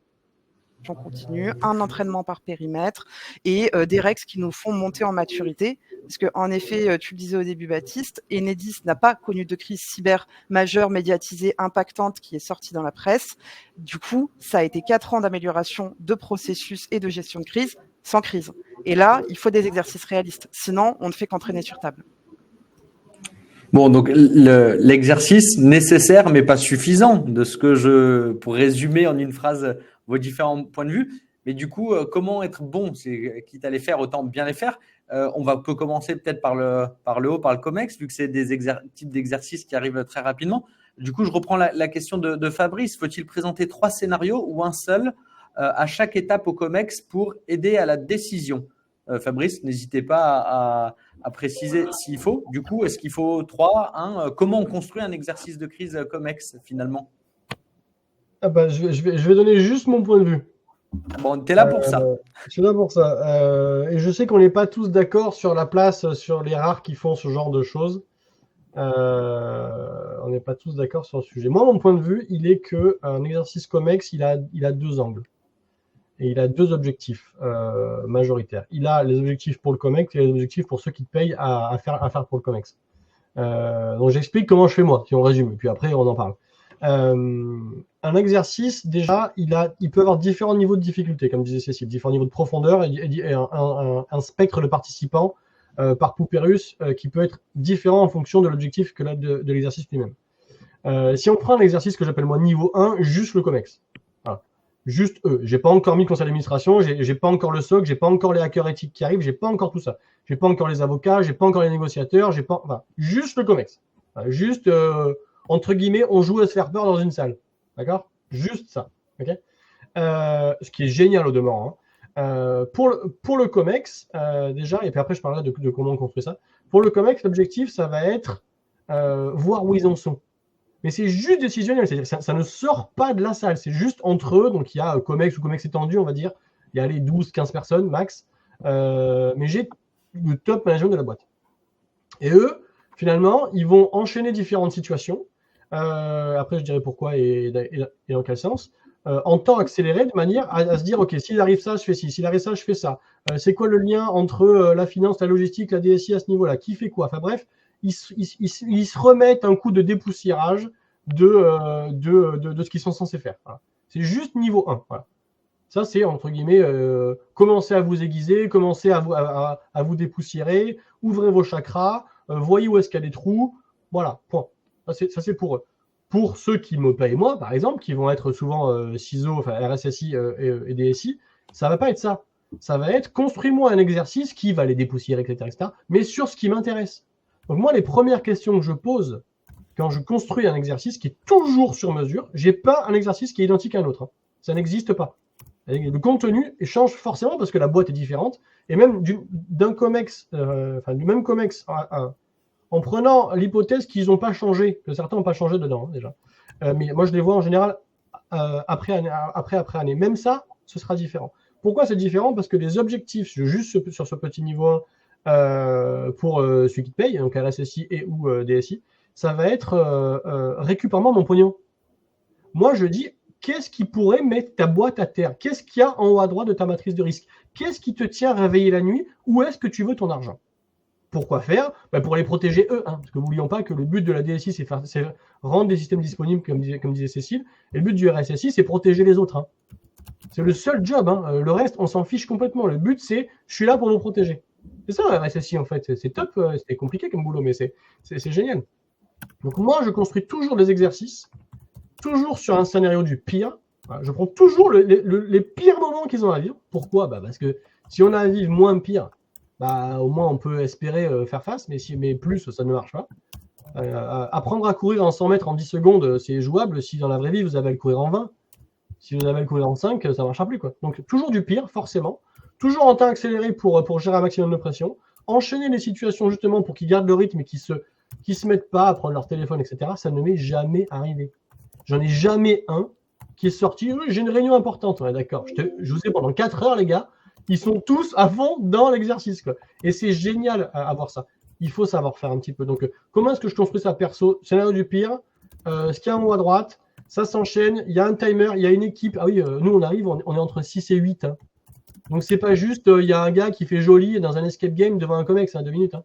continue, un entraînement par périmètre et des règles qui nous font monter en maturité. Parce qu'en effet, tu le disais au début, Baptiste, Enedis n'a pas connu de crise cyber majeure, médiatisée, impactante qui est sortie dans la presse. Du coup, ça a été 4 ans d'amélioration de processus et de gestion de crise sans crise. Et là, il faut des exercices réalistes. Sinon, on ne fait qu'entraîner sur table. Bon, donc l'exercice nécessaire mais pas suffisant de ce que pour résumer en une phrase vos différents points de vue. Mais du coup, comment être bon? C'est quitte à les faire, autant bien les faire. On peut commencer peut-être par le haut, par le COMEX, vu que c'est des types d'exercices qui arrivent très rapidement. Du coup, je reprends la question de Fabrice. Faut-il présenter 3 scénarios ou un seul à chaque étape au COMEX pour aider à la décision? Fabrice, n'hésitez pas à préciser s'il faut. Du coup, est-ce qu'il faut 3, 1 Comment on construit un exercice de crise COMEX finalement? Je vais donner juste mon point de vue. Bon, tu es là pour ça. Je suis là pour ça. Et je sais qu'on n'est pas tous d'accord sur la place, sur les rares qui font ce genre de choses. On n'est pas tous d'accord sur le sujet. Moi, mon point de vue, il est qu'un exercice COMEX, il a 2 angles. Et il a 2 objectifs majoritaires. Il a les objectifs pour le COMEX et les objectifs pour ceux qui te payent à faire pour le COMEX. Donc j'explique comment je fais moi, si on résume, et puis après on en parle. Un exercice, déjà, il peut avoir différents niveaux de difficulté, comme disait Cécile, différents niveaux de profondeur et un spectre de participants par poupée russe qui peut être différent en fonction de l'objectif que de l'exercice lui-même. Si on prend un exercice que j'appelle moi niveau 1, juste le COMEX. Voilà. Juste eux. J'ai pas encore mis le conseil d'administration, j'ai pas encore le SOC, j'ai pas encore les hackers éthiques qui arrivent, j'ai pas encore tout ça. J'ai pas encore les avocats, j'ai pas encore les négociateurs, juste le COMEX. Voilà. Juste, entre guillemets, on joue à se faire peur dans une salle. D'accord? Juste ça. Okay, ce qui est génial au demeurant. Pour le COMEX, déjà, et puis après je parlerai de comment on construit ça. Pour le COMEX, l'objectif, ça va être voir où ils en sont. Mais c'est juste décisionnel, c'est-à-dire ça ne sort pas de la salle, c'est juste entre eux. Donc il y a COMEX ou COMEX étendu, on va dire, il y a les 12-15 personnes max. Mais j'ai le top management de la boîte. Et eux, finalement, ils vont enchaîner différentes situations. Après, je dirais pourquoi et dans quel sens. En temps accéléré, de manière à se dire, OK, s'il arrive ça, je fais ci. S'il arrive ça, je fais ça. C'est quoi le lien entre la finance, la logistique, la DSI à ce niveau-là? Qui fait quoi? Enfin bref, ils se remettent un coup de dépoussiérage de ce qu'ils sont censés faire. Voilà. C'est juste niveau 1. Voilà. Ça, c'est, entre guillemets, commencez à vous aiguiser, commencez à vous dépoussiérer, ouvrez vos chakras, voyez où est-ce qu'il y a des trous. Voilà, point. Ça, c'est pour eux. Pour ceux qui me payent moi, par exemple, qui vont être souvent CISO, enfin RSSI et DSI, ça ne va pas être ça. Ça va être construis-moi un exercice qui va les dépoussiérer, etc., mais sur ce qui m'intéresse. Donc moi, les premières questions que je pose quand je construis un exercice qui est toujours sur mesure, je n'ai pas un exercice qui est identique à un autre. Hein. Ça n'existe pas. Le contenu change forcément parce que la boîte est différente. Et même d'un COMEX, du même COMEX en prenant l'hypothèse qu'ils n'ont pas changé, que certains n'ont pas changé dedans déjà. Mais moi, je les vois en général après année. Même ça, ce sera différent. Pourquoi c'est différent? Parce que les objectifs, juste sur ce petit niveau 1, pour celui qui te paye, donc RSSI et ou DSI, ça va être récupère-moi mon pognon. Moi, je dis, qu'est-ce qui pourrait mettre ta boîte à terre? Qu'est-ce qu'il y a en haut à droite de ta matrice de risque? Qu'est-ce qui te tient réveillé la nuit? Où est-ce que tu veux ton argent? Pourquoi faire? Pour les protéger eux. Hein, parce que n'oublions pas que le but de la DSI, c'est rendre des systèmes disponibles, comme disait Cécile. Et le but du RSSI, c'est protéger les autres. Hein. C'est le seul job. Hein. Le reste, on s'en fiche complètement. Le but, c'est je suis là pour nous protéger. C'est ça, le RSSI, en fait. C'est top. C'est compliqué comme boulot, mais c'est génial. Donc moi, je construis toujours des exercices, toujours sur un scénario du pire. Voilà, je prends toujours les pires moments qu'ils ont à vivre. Pourquoi? Parce que si on a à vivre moins pire, au moins on peut espérer faire face, mais plus, ça ne marche pas. Apprendre à courir en 100 mètres en 10 secondes, c'est jouable si dans la vraie vie, vous avez à le courir en 20. Si vous avez à le courir en 5, ça ne marchera plus. Quoi. Donc toujours du pire, forcément. Toujours en temps accéléré pour gérer un maximum de pression. Enchaîner les situations justement pour qu'ils gardent le rythme et qu'ils se mettent pas à prendre leur téléphone, etc. Ça ne m'est jamais arrivé. J'en ai jamais un qui est sorti. Oui, j'ai une réunion importante. Ouais, d'accord. Je vous ai pendant 4 heures, les gars. Ils sont tous à fond dans l'exercice, quoi. Et c'est génial à avoir ça. Il faut savoir faire un petit peu. Donc, comment est-ce que je construis ça perso? Scénario du pire. Ce qu'il y a en haut à droite, ça s'enchaîne. Il y a un timer, il y a une équipe. Ah oui, nous, on arrive, on est entre 6 et 8. Hein. Donc, c'est pas juste, il y a un gars qui fait joli dans un escape game devant un comex, 2 minutes.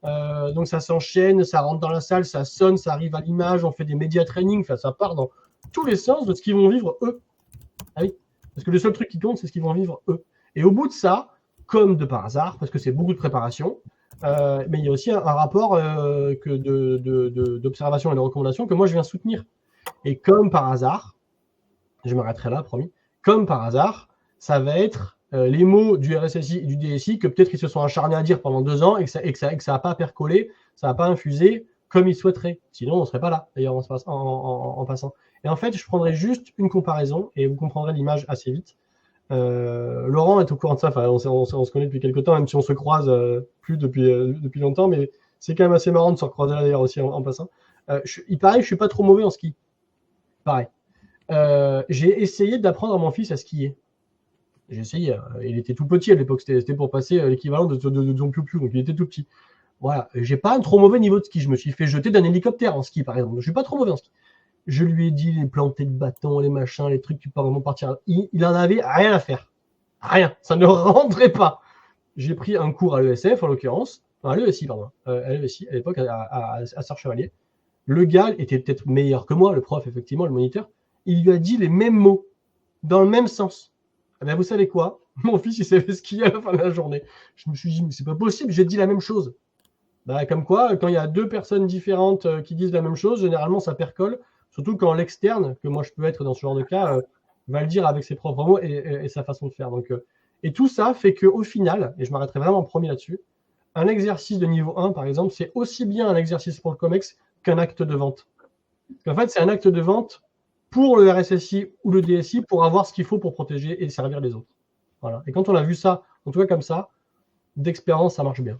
Hein. Donc, ça s'enchaîne, ça rentre dans la salle, ça sonne, ça arrive à l'image, on fait des média training. Enfin, ça part dans tous les sens de ce qu'ils vont vivre eux. Ah oui, parce que le seul truc qui compte, c'est ce qu'ils vont vivre eux. Et au bout de ça, comme de par hasard, parce que c'est beaucoup de préparation, mais il y a aussi un rapport d'observation et de recommandation que moi je viens soutenir. Et comme par hasard, je m'arrêterai là, promis, comme par hasard, ça va être les mots du RSSI et du DSI que peut-être ils se sont acharnés à dire pendant 2 ans et que ça n'a pas percolé, ça n'a pas infusé comme ils souhaiteraient. Sinon, on ne serait pas là, d'ailleurs, en passant. Et en fait, je prendrai juste une comparaison et vous comprendrez l'image assez vite. Laurent est au courant de ça, on se connaît depuis quelques temps, même si on se croise plus depuis longtemps, mais c'est quand même assez marrant de se recroiser là d'ailleurs aussi en passant. Il paraît que je suis pas trop mauvais en ski. Pareil. J'ai essayé d'apprendre à mon fils à skier. J'ai essayé. Il était tout petit à l'époque, c'était pour passer l'équivalent de son piou-piou, donc il était tout petit. Voilà. J'ai pas un trop mauvais niveau de ski. Je me suis fait jeter d'un hélicoptère en ski, par exemple. Je suis pas trop mauvais en ski. Je lui ai dit les plantées de bâton, les machins, les trucs, tu peux vraiment partir. Il en avait rien à faire. Rien. Ça ne rentrait pas. J'ai pris un cours à l'ESF, en l'occurrence. Enfin, à l'ESI, pardon. À l'ESI, à l'époque, à Sarre-Chevalier. Le gars était peut-être meilleur que moi, le prof, effectivement, le moniteur. Il lui a dit les mêmes mots, dans le même sens. Eh bien, vous savez quoi? Mon fils, il s'est fait skier à la fin de la journée. Je me suis dit, mais c'est pas possible, j'ai dit la même chose. Bah, comme quoi, quand il y a 2 personnes différentes qui disent la même chose, généralement, ça percole. Surtout quand l'externe, que moi je peux être dans ce genre de cas, va le dire avec ses propres mots et sa façon de faire. Donc, et tout ça fait qu'au final, et je m'arrêterai vraiment en premier là-dessus, un exercice de niveau 1, par exemple, c'est aussi bien un exercice pour le COMEX qu'un acte de vente. En fait, c'est un acte de vente pour le RSSI ou le DSI pour avoir ce qu'il faut pour protéger et servir les autres. Voilà. Et quand on a vu ça, en tout cas comme ça, d'expérience, ça marche bien.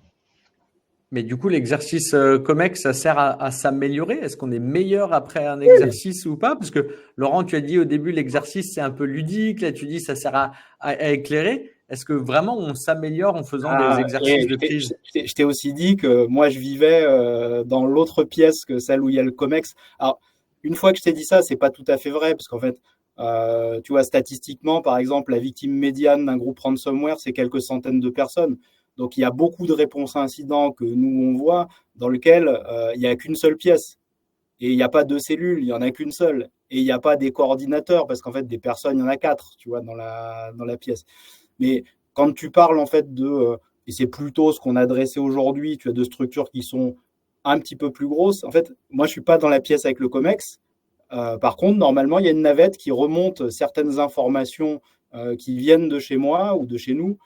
Mais du coup, l'exercice COMEX, ça sert à s'améliorer. Est-ce qu'on est meilleur après un exercice ou pas? Parce que Laurent, tu as dit au début, l'exercice, c'est un peu ludique. Là, tu dis, ça sert à éclairer. Est-ce que vraiment on s'améliore en faisant des exercices de crise? Je t'ai aussi dit que moi, je vivais dans l'autre pièce que celle où il y a le COMEX. Alors, une fois que je t'ai dit ça, c'est pas tout à fait vrai, parce qu'en fait, tu vois, statistiquement, par exemple, la victime médiane d'un groupe ransomware, c'est quelques centaines de personnes. Donc, il y a beaucoup de réponses à incidents que nous, on voit, dans lesquelles il n'y a qu'une seule pièce. Et il n'y a pas 2 cellules, il n'y en a qu'une seule. Et il n'y a pas des coordinateurs, parce qu'en fait, des personnes, il y en a 4, tu vois, dans la pièce. Mais quand tu parles, en fait, et c'est plutôt ce qu'on a dressé aujourd'hui, tu as de structures qui sont un petit peu plus grosses. En fait, moi, je ne suis pas dans la pièce avec le COMEX. Par contre, normalement, il y a une navette qui remonte certaines informations qui viennent de chez moi ou de chez nous,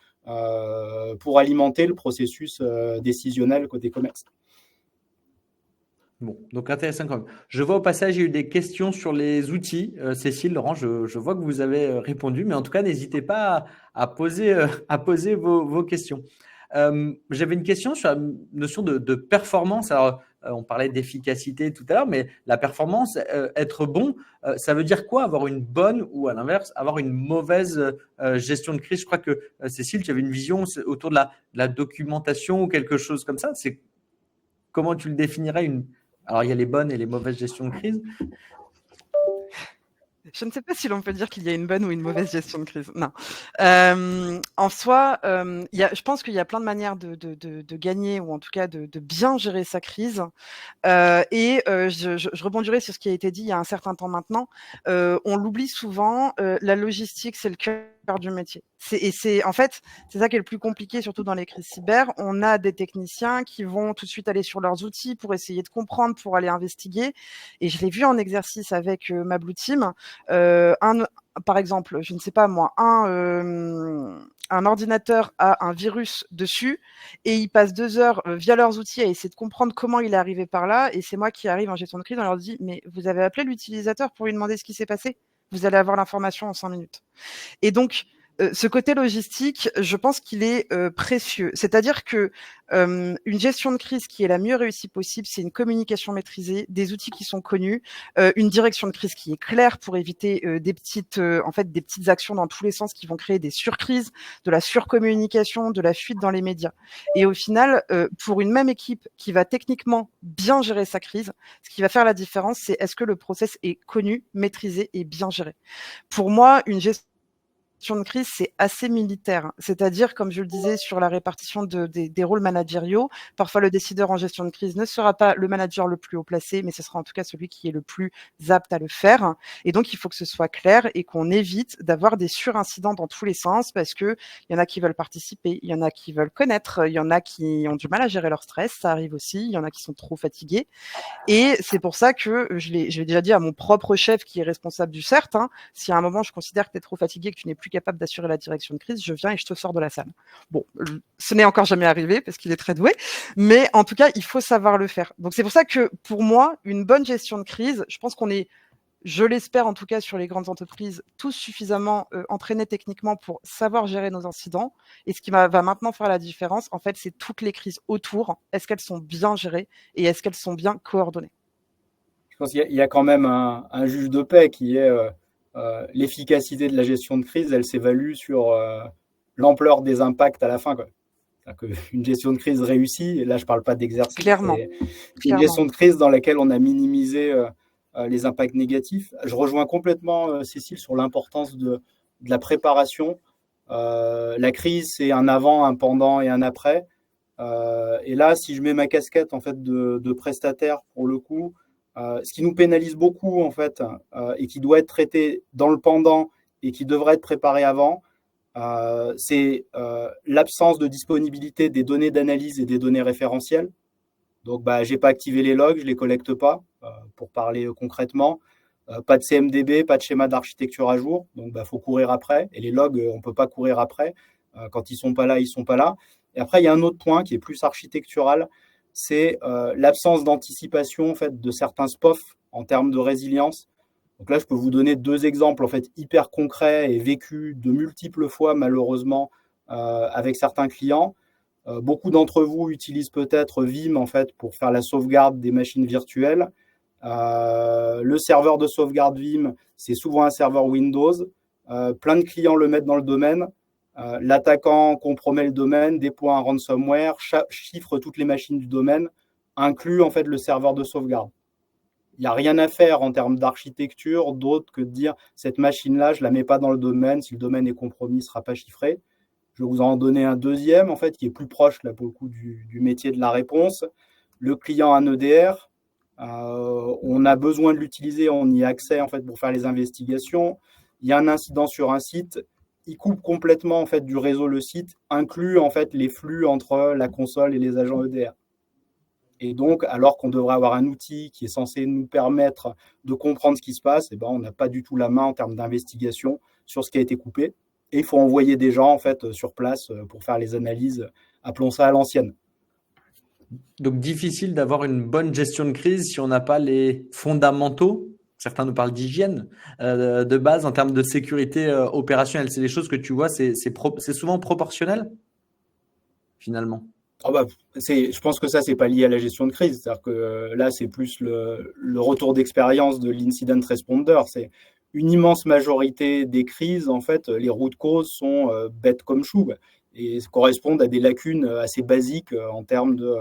pour alimenter le processus décisionnel côté COMEX. Bon, donc intéressant quand même. Je vois au passage, il y a eu des questions sur les outils. Cécile, Laurent, je vois que vous avez répondu, mais en tout cas, n'hésitez pas à poser vos questions. J'avais une question sur la notion de performance. Alors, on parlait d'efficacité tout à l'heure, mais la performance, être bon, ça veut dire quoi? Avoir une bonne ou à l'inverse, avoir une mauvaise gestion de crise? Je crois que Cécile, tu avais une vision autour de la documentation ou quelque chose comme ça. C'est comment tu le définirais Alors, il y a les bonnes et les mauvaises gestions de crise. Je ne sais pas si l'on peut dire qu'il y a une bonne ou une mauvaise gestion de crise. Non. En soi, je pense qu'il y a plein de manières de gagner ou en tout cas de bien gérer sa crise. Je rebondirai sur ce qui a été dit il y a un certain temps maintenant. On l'oublie souvent, la logistique, c'est le cœur du métier. En fait, c'est ça qui est le plus compliqué, surtout dans les crises cyber. On a des techniciens qui vont tout de suite aller sur leurs outils pour essayer de comprendre, pour aller investiguer. Et je l'ai vu en exercice avec ma Blue Team. Par exemple, je ne sais pas moi, un ordinateur a un virus dessus et ils passent 2 heures via leurs outils à essayer de comprendre comment il est arrivé par là. Et c'est moi qui arrive en gestion de crise, on leur dit « Mais vous avez appelé l'utilisateur pour lui demander ce qui s'est passé ? Vous allez avoir l'information en 5 minutes. » Et donc, ce côté logistique, je pense qu'il est précieux. C'est-à-dire que une gestion de crise qui est la mieux réussie possible, c'est une communication maîtrisée, des outils qui sont connus, une direction de crise qui est claire pour éviter des petites actions dans tous les sens qui vont créer des surcrises, de la surcommunication, de la fuite dans les médias. Et au final, pour une même équipe qui va techniquement bien gérer sa crise, ce qui va faire la différence, c'est est-ce que le process est connu, maîtrisé et bien géré. Pour moi, une gestion de crise, c'est assez militaire. C'est-à-dire, comme je le disais, sur la répartition des rôles managériaux, parfois le décideur en gestion de crise ne sera pas le manager le plus haut placé, mais ce sera en tout cas celui qui est le plus apte à le faire. Et donc, il faut que ce soit clair et qu'on évite d'avoir des surincidents dans tous les sens, parce que il y en a qui veulent participer, il y en a qui veulent connaître, il y en a qui ont du mal à gérer leur stress, ça arrive aussi, il y en a qui sont trop fatigués. Et c'est pour ça que je l'ai déjà dit à mon propre chef qui est responsable du CERT, si à un moment je considère que tu es trop fatigué, que tu n'es plus capable d'assurer la direction de crise, je viens et je te sors de la salle. Bon, ce n'est encore jamais arrivé parce qu'il est très doué, mais en tout cas, il faut savoir le faire. Donc c'est pour ça que pour moi, une bonne gestion de crise, je pense qu'on est, je l'espère en tout cas sur les grandes entreprises, tous suffisamment entraînés techniquement pour savoir gérer nos incidents. Et ce qui va maintenant faire la différence, en fait, c'est toutes les crises autour. Est-ce qu'elles sont bien gérées et est-ce qu'elles sont bien coordonnées? Je pense qu'il y a quand même un juge de paix qui est l'efficacité de la gestion de crise, elle s'évalue sur l'ampleur des impacts à la fin, quoi. Une gestion de crise réussie, et là je ne parle pas d'exercice, Clairement. C'est une gestion de crise dans laquelle on a minimisé les impacts négatifs. Je rejoins complètement Cécile sur l'importance de la préparation. La crise, c'est un avant, un pendant et un après. Et là, si je mets ma casquette en fait de prestataire pour le coup, ce qui nous pénalise beaucoup en fait et qui doit être traité dans le pendant et qui devrait être préparé avant, c'est l'absence de disponibilité des données d'analyse et des données référentielles. Donc, j'ai pas activé les logs, je les collecte pas, pour parler concrètement. Pas de CMDB, pas de schéma d'architecture à jour. Donc, faut courir après. Et les logs, on peut pas courir après. Quand ils sont pas là, ils sont pas là. Et après, il y a un autre point qui est plus architectural, c'est l'absence d'anticipation en fait de certains SPOF en termes de résilience. Donc là, je peux vous donner 2 exemples en fait hyper concrets et vécus de multiples fois malheureusement avec certains clients. Beaucoup d'entre vous utilisent peut-être Vim en fait pour faire la sauvegarde des machines virtuelles. Le serveur de sauvegarde Vim, c'est souvent un serveur Windows. Plein de clients le mettent dans le domaine. L'attaquant compromet le domaine, déploie un ransomware, chiffre toutes les machines du domaine, inclut en fait le serveur de sauvegarde. Il n'y a rien à faire en termes d'architecture d'autre que de dire cette machine-là, je ne la mets pas dans le domaine, si le domaine est compromis, il ne sera pas chiffré. Je vais vous en donner un deuxième en fait qui est plus proche là pour le coup du métier de la réponse. Le client a un EDR, on a besoin de l'utiliser, on y a accès en fait pour faire les investigations. Il y a un incident sur un site. Il coupe complètement en fait du réseau le site, inclut en fait les flux entre la console et les agents EDR. Et donc, alors qu'on devrait avoir un outil qui est censé nous permettre de comprendre ce qui se passe, on n'a pas du tout la main en termes d'investigation sur ce qui a été coupé. Et il faut envoyer des gens en fait sur place pour faire les analyses, appelons ça à l'ancienne. Donc, difficile d'avoir une bonne gestion de crise si on n'a pas les fondamentaux. Certains nous parlent d'hygiène de base en termes de sécurité opérationnelle. C'est des choses que tu vois, c'est souvent proportionnel finalement. Je pense que ça, c'est pas lié à la gestion de crise. C'est-à-dire que là, c'est plus le retour d'expérience de l'incident responder. C'est une immense majorité des crises, en fait, les root causes sont bêtes comme chou et correspondent à des lacunes assez basiques en termes de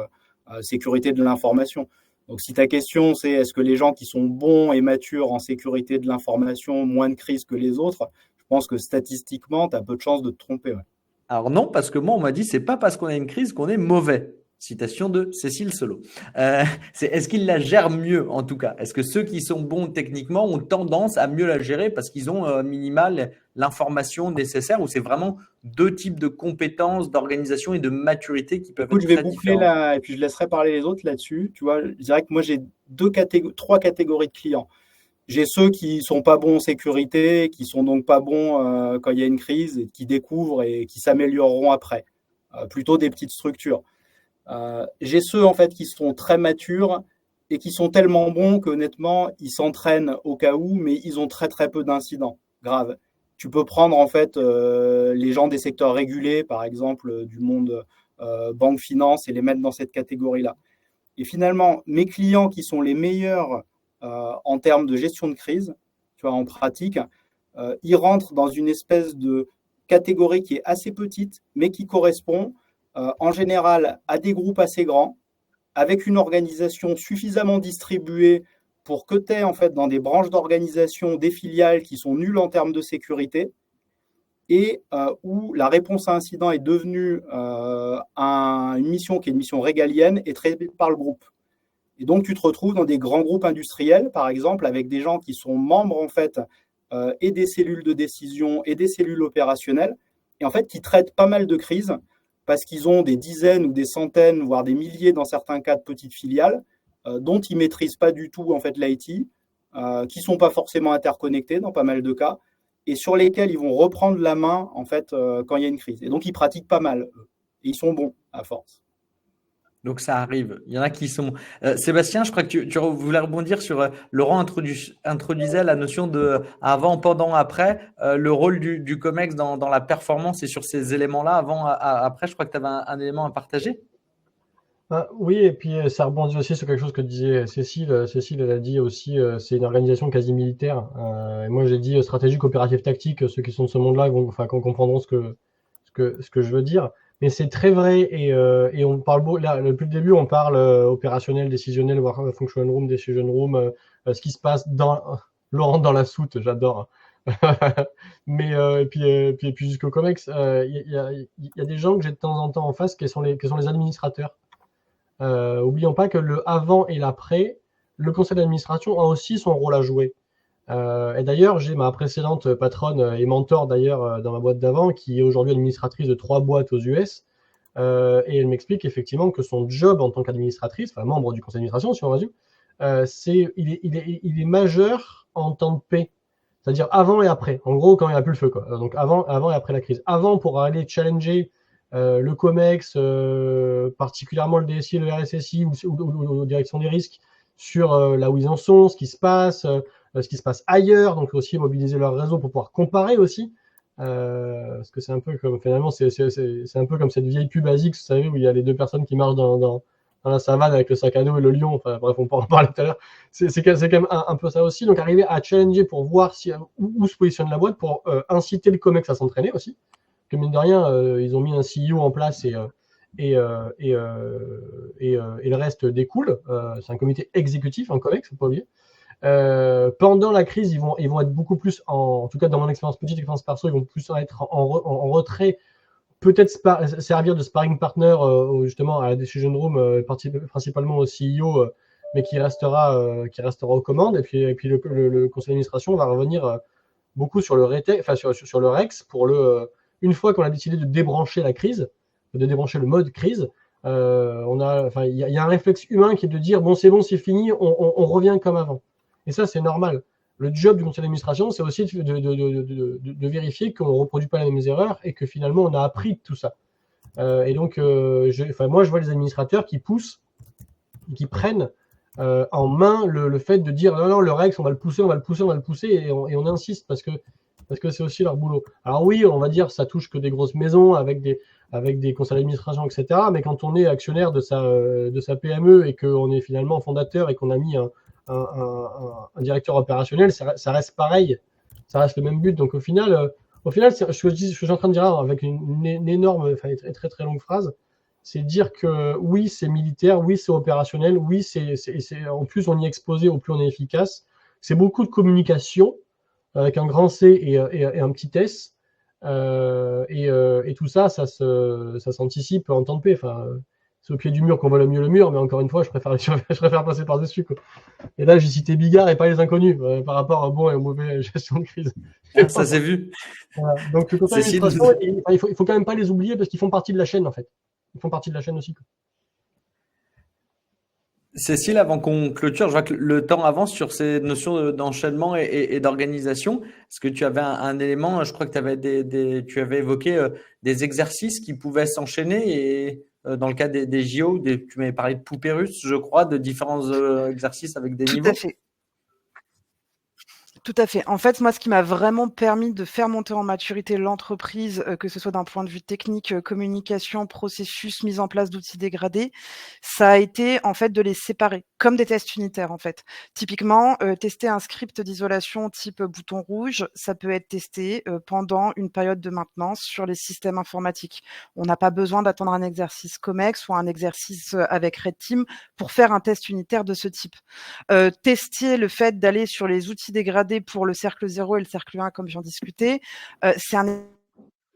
sécurité de l'information. Donc, si ta question, c'est est-ce que les gens qui sont bons et matures en sécurité de l'information ont moins de crises que les autres, je pense que statistiquement, tu as peu de chances de te tromper. Ouais. Alors non, parce que moi, on m'a dit, c'est pas parce qu'on a une crise qu'on est mauvais. Citation de Cécile Solo. Est-ce qu'ils la gèrent mieux, en tout cas? Est-ce que ceux qui sont bons techniquement ont tendance à mieux la gérer parce qu'ils ont minimal l'information nécessaire, ou c'est vraiment 2 types de compétences, d'organisation et de maturité qui peuvent être très différents? Je vais boucler là, et puis je laisserai parler les autres là-dessus. Tu vois, je dirais que moi, j'ai 3 catégories de clients. J'ai ceux qui sont pas bons en sécurité, qui sont donc pas bons quand il y a une crise, et qui découvrent et qui s'amélioreront après. Plutôt des petites structures. J'ai ceux en fait qui sont très matures et qui sont tellement bons qu'honnêtement, ils s'entraînent au cas où, mais ils ont très très peu d'incidents graves. Tu peux prendre en fait les gens des secteurs régulés, par exemple du monde banque finance, et les mettre dans cette catégorie-là. Et finalement, mes clients qui sont les meilleurs en termes de gestion de crise, tu vois, en pratique, ils rentrent dans une espèce de catégorie qui est assez petite, mais qui correspond en général à des groupes assez grands, avec une organisation suffisamment distribuée pour que tu aies en fait dans des branches d'organisation des filiales qui sont nulles en termes de sécurité, et où la réponse à incident est devenue une mission qui est une mission régalienne et traitée par le groupe. Et donc, tu te retrouves dans des grands groupes industriels, par exemple, avec des gens qui sont membres, en fait, et des cellules de décision et des cellules opérationnelles, et en fait, qui traitent pas mal de crises parce qu'ils ont des dizaines ou des centaines, voire des milliers, dans certains cas, de petites filiales dont ils ne maîtrisent pas du tout, en fait, l'IT, qui ne sont pas forcément interconnectés dans pas mal de cas, et sur lesquels ils vont reprendre la main, en fait, quand il y a une crise. Et donc, ils pratiquent pas mal, eux. Et ils sont bons, à force. Donc ça arrive. Il y en a qui sont. Sébastien, je crois que tu voulais rebondir sur. Laurent introduisait la notion de avant, pendant, après, le rôle du COMEX dans la performance et sur ces éléments-là, avant, après. Je crois que tu avais un élément à partager. Oui, et puis ça rebondit aussi sur quelque chose que disait Cécile. Cécile, elle a dit aussi, c'est une organisation quasi militaire. Et moi, j'ai dit stratégique, opérative, tactique. Ceux qui sont de ce monde-là comprendront ce que je veux dire. Mais c'est très vrai, et on parle là, depuis le début, on parle opérationnel, décisionnel, voire function room, decision room, ce qui se passe dans Laurent dans la soute, j'adore. Mais et puis jusqu'au COMEX, il y a des gens que j'ai de temps en temps en face qui sont les administrateurs. Oublions pas que le avant et l'après, le conseil d'administration a aussi son rôle à jouer. Et d'ailleurs, j'ai ma précédente patronne et mentor d'ailleurs dans ma boîte d'avant, qui est aujourd'hui administratrice de 3 boîtes aux US. Et elle m'explique effectivement que son job en tant qu'administratrice, enfin membre du conseil d'administration, si on résume, il est majeur en temps de paix. C'est-à-dire avant et après. En gros, quand il n'y a plus le feu, quoi. Donc avant et après la crise. Avant, pour aller challenger le COMEX, particulièrement le DSI et le RSSI ou direction des risques, sur là où ils en sont, ce qui se passe ailleurs, donc aussi mobiliser leur réseau pour pouvoir comparer aussi, parce que c'est un peu comme finalement c'est un peu comme cette vieille pub basique, vous savez, où il y a les deux personnes qui marchent dans la savane avec le sac à dos et le lion, enfin bref, on pourra en parler tout à l'heure. C'est quand même un peu ça aussi, donc arriver à challenger pour voir où se positionne la boîte, pour inciter le COMEX à s'entraîner aussi, que mine de rien, ils ont mis un CEO en place et le reste découle. C'est un comité exécutif, un COMEX, faut pas oublier. Pendant la crise, ils vont être beaucoup plus, en tout cas dans mon petite expérience perso, ils vont plus être en retrait, peut-être servir de sparring partner justement à la decision room, principalement au CEO, mais qui restera aux commandes. Et puis le conseil d'administration va revenir beaucoup sur le sur le REX pour une fois qu'on a décidé de débrancher la crise, de débrancher le mode crise. Il y a un réflexe humain qui est de dire bon, c'est fini, on revient comme avant. Et ça, c'est normal. Le job du conseil d'administration, c'est aussi de vérifier qu'on ne reproduit pas les mêmes erreurs et que finalement, on a appris de tout ça. Et donc, moi, je vois les administrateurs qui poussent, qui prennent en main le fait de dire non, le REX, on va le pousser, et on insiste parce que c'est aussi leur boulot. Alors oui, on va dire ça touche que des grosses maisons avec des conseils d'administration, etc. Mais quand on est actionnaire de sa PME et qu'on est finalement fondateur et qu'on a mis un directeur opérationnel, ça reste pareil, ça reste le même but. Donc au final, ce que je suis en train de dire avec une énorme, très très très longue phrase, c'est dire que oui, c'est militaire, oui, c'est opérationnel, oui, c'est en plus on y est exposé, au plus on est efficace. C'est beaucoup de communication avec un grand C et un petit S, et tout ça s'anticipe en temps de paix. Enfin, c'est au pied du mur qu'on voit le mieux le mur, mais encore une fois, je préfère passer par-dessus, quoi. Et là, j'ai cité Bigard et pas les inconnus par rapport à bon et au mauvais gestion de crise. Ça s'est vu. Voilà. Donc, le conseil d'administration, il faut quand même pas les oublier parce qu'ils font partie de la chaîne, en fait. Ils font partie de la chaîne aussi, quoi. Cécile, avant qu'on clôture, je vois que le temps avance sur ces notions d'enchaînement et d'organisation. Est-ce que tu avais un élément, je crois que tu avais évoqué des exercices qui pouvaient s'enchaîner, et dans le cas des JO, tu m'avais parlé de poupées russes, je crois, de différents exercices avec des niveaux. Tout à fait. Tout à fait. En fait, moi, ce qui m'a vraiment permis de faire monter en maturité l'entreprise, que ce soit d'un point de vue technique, communication, processus, mise en place d'outils dégradés, ça a été, en fait, de les séparer, comme des tests unitaires, en fait. Typiquement, tester un script d'isolation type bouton rouge, ça peut être testé, pendant une période de maintenance sur les systèmes informatiques. On n'a pas besoin d'attendre un exercice COMEX ou un exercice, avec Red Team pour faire un test unitaire de ce type. Tester le fait d'aller sur les outils dégradés pour le cercle 0 et le cercle 1 comme j'en discutais, c'est un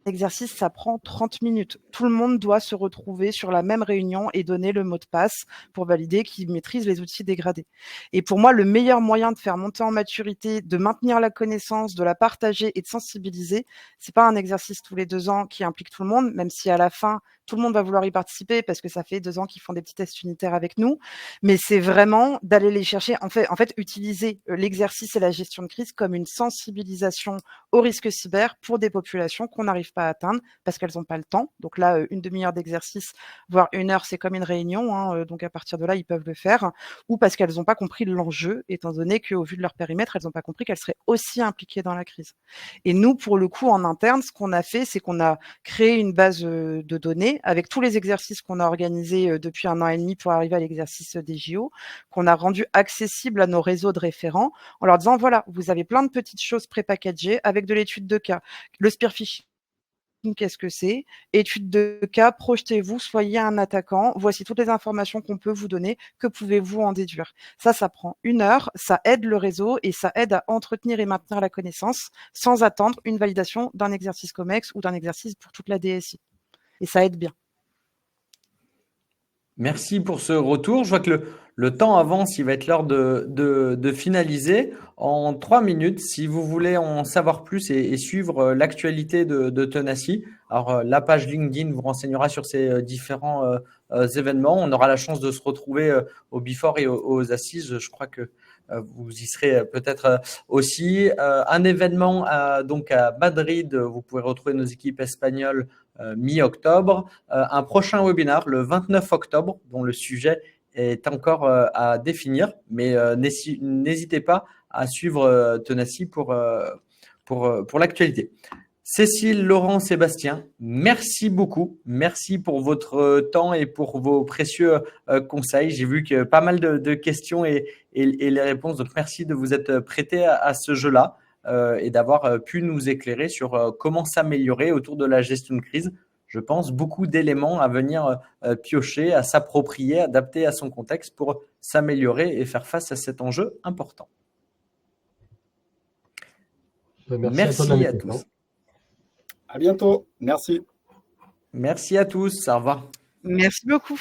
exercice, ça prend 30 minutes. Tout le monde doit se retrouver sur la même réunion et donner le mot de passe pour valider qu'il maîtrise les outils dégradés. Et pour moi, le meilleur moyen de faire monter en maturité, de maintenir la connaissance, de la partager et de sensibiliser, c'est pas un exercice tous les 2 ans qui implique tout le monde, même si à la fin, tout le monde va vouloir y participer parce que ça fait 2 ans qu'ils font des petits tests unitaires avec nous. Mais c'est vraiment d'aller les chercher, en fait, utiliser l'exercice et la gestion de crise comme une sensibilisation au risque cyber pour des populations qu'on n'arrive pas à atteindre parce qu'elles n'ont pas le temps. Donc là, une demi-heure d'exercice, voire 1 heure, c'est comme une réunion, hein, donc à partir de là, ils peuvent le faire. Ou parce qu'elles n'ont pas compris l'enjeu, étant donné qu'au vu de leur périmètre, elles n'ont pas compris qu'elles seraient aussi impliquées dans la crise. Et nous, pour le coup, en interne, ce qu'on a fait, c'est qu'on a créé une base de données avec tous les exercices qu'on a organisés depuis 1 an et demi pour arriver à l'exercice des JO, qu'on a rendu accessible à nos réseaux de référents en leur disant, voilà, vous avez plein de petites choses pré-packagées avec de l'étude de cas. Le spear phishing, qu'est-ce que c'est? Étude de cas, projetez-vous, soyez un attaquant. Voici toutes les informations qu'on peut vous donner. Que pouvez-vous en déduire? Ça prend 1 heure, ça aide le réseau et ça aide à entretenir et maintenir la connaissance sans attendre une validation d'un exercice COMEX ou d'un exercice pour toute la DSI. Et ça aide bien. Merci pour ce retour. Je vois que le temps avance, il va être l'heure de finaliser. En 3 minutes, si vous voulez en savoir plus et suivre l'actualité de Tenaci, alors la page LinkedIn vous renseignera sur ces différents événements. On aura la chance de se retrouver au Before et aux Assises. Je crois que vous y serez peut-être aussi. Un événement donc à Madrid, vous pouvez retrouver nos équipes espagnoles mi-octobre. Un prochain webinaire le 29 octobre dont le sujet est encore à définir, mais n'hésitez pas à suivre Tenaci pour l'actualité. Cécile, Laurent, Sébastien, merci beaucoup. Merci pour votre temps et pour vos précieux conseils. J'ai vu que pas mal de questions et les réponses. Donc, merci de vous être prêtés à ce jeu-là et d'avoir pu nous éclairer sur comment s'améliorer autour de la gestion de crise. Je pense beaucoup d'éléments à venir piocher, à s'approprier, adapter à son contexte pour s'améliorer et faire face à cet enjeu important. Merci à tous. À bientôt. Merci. Merci à tous. Au revoir. Merci beaucoup.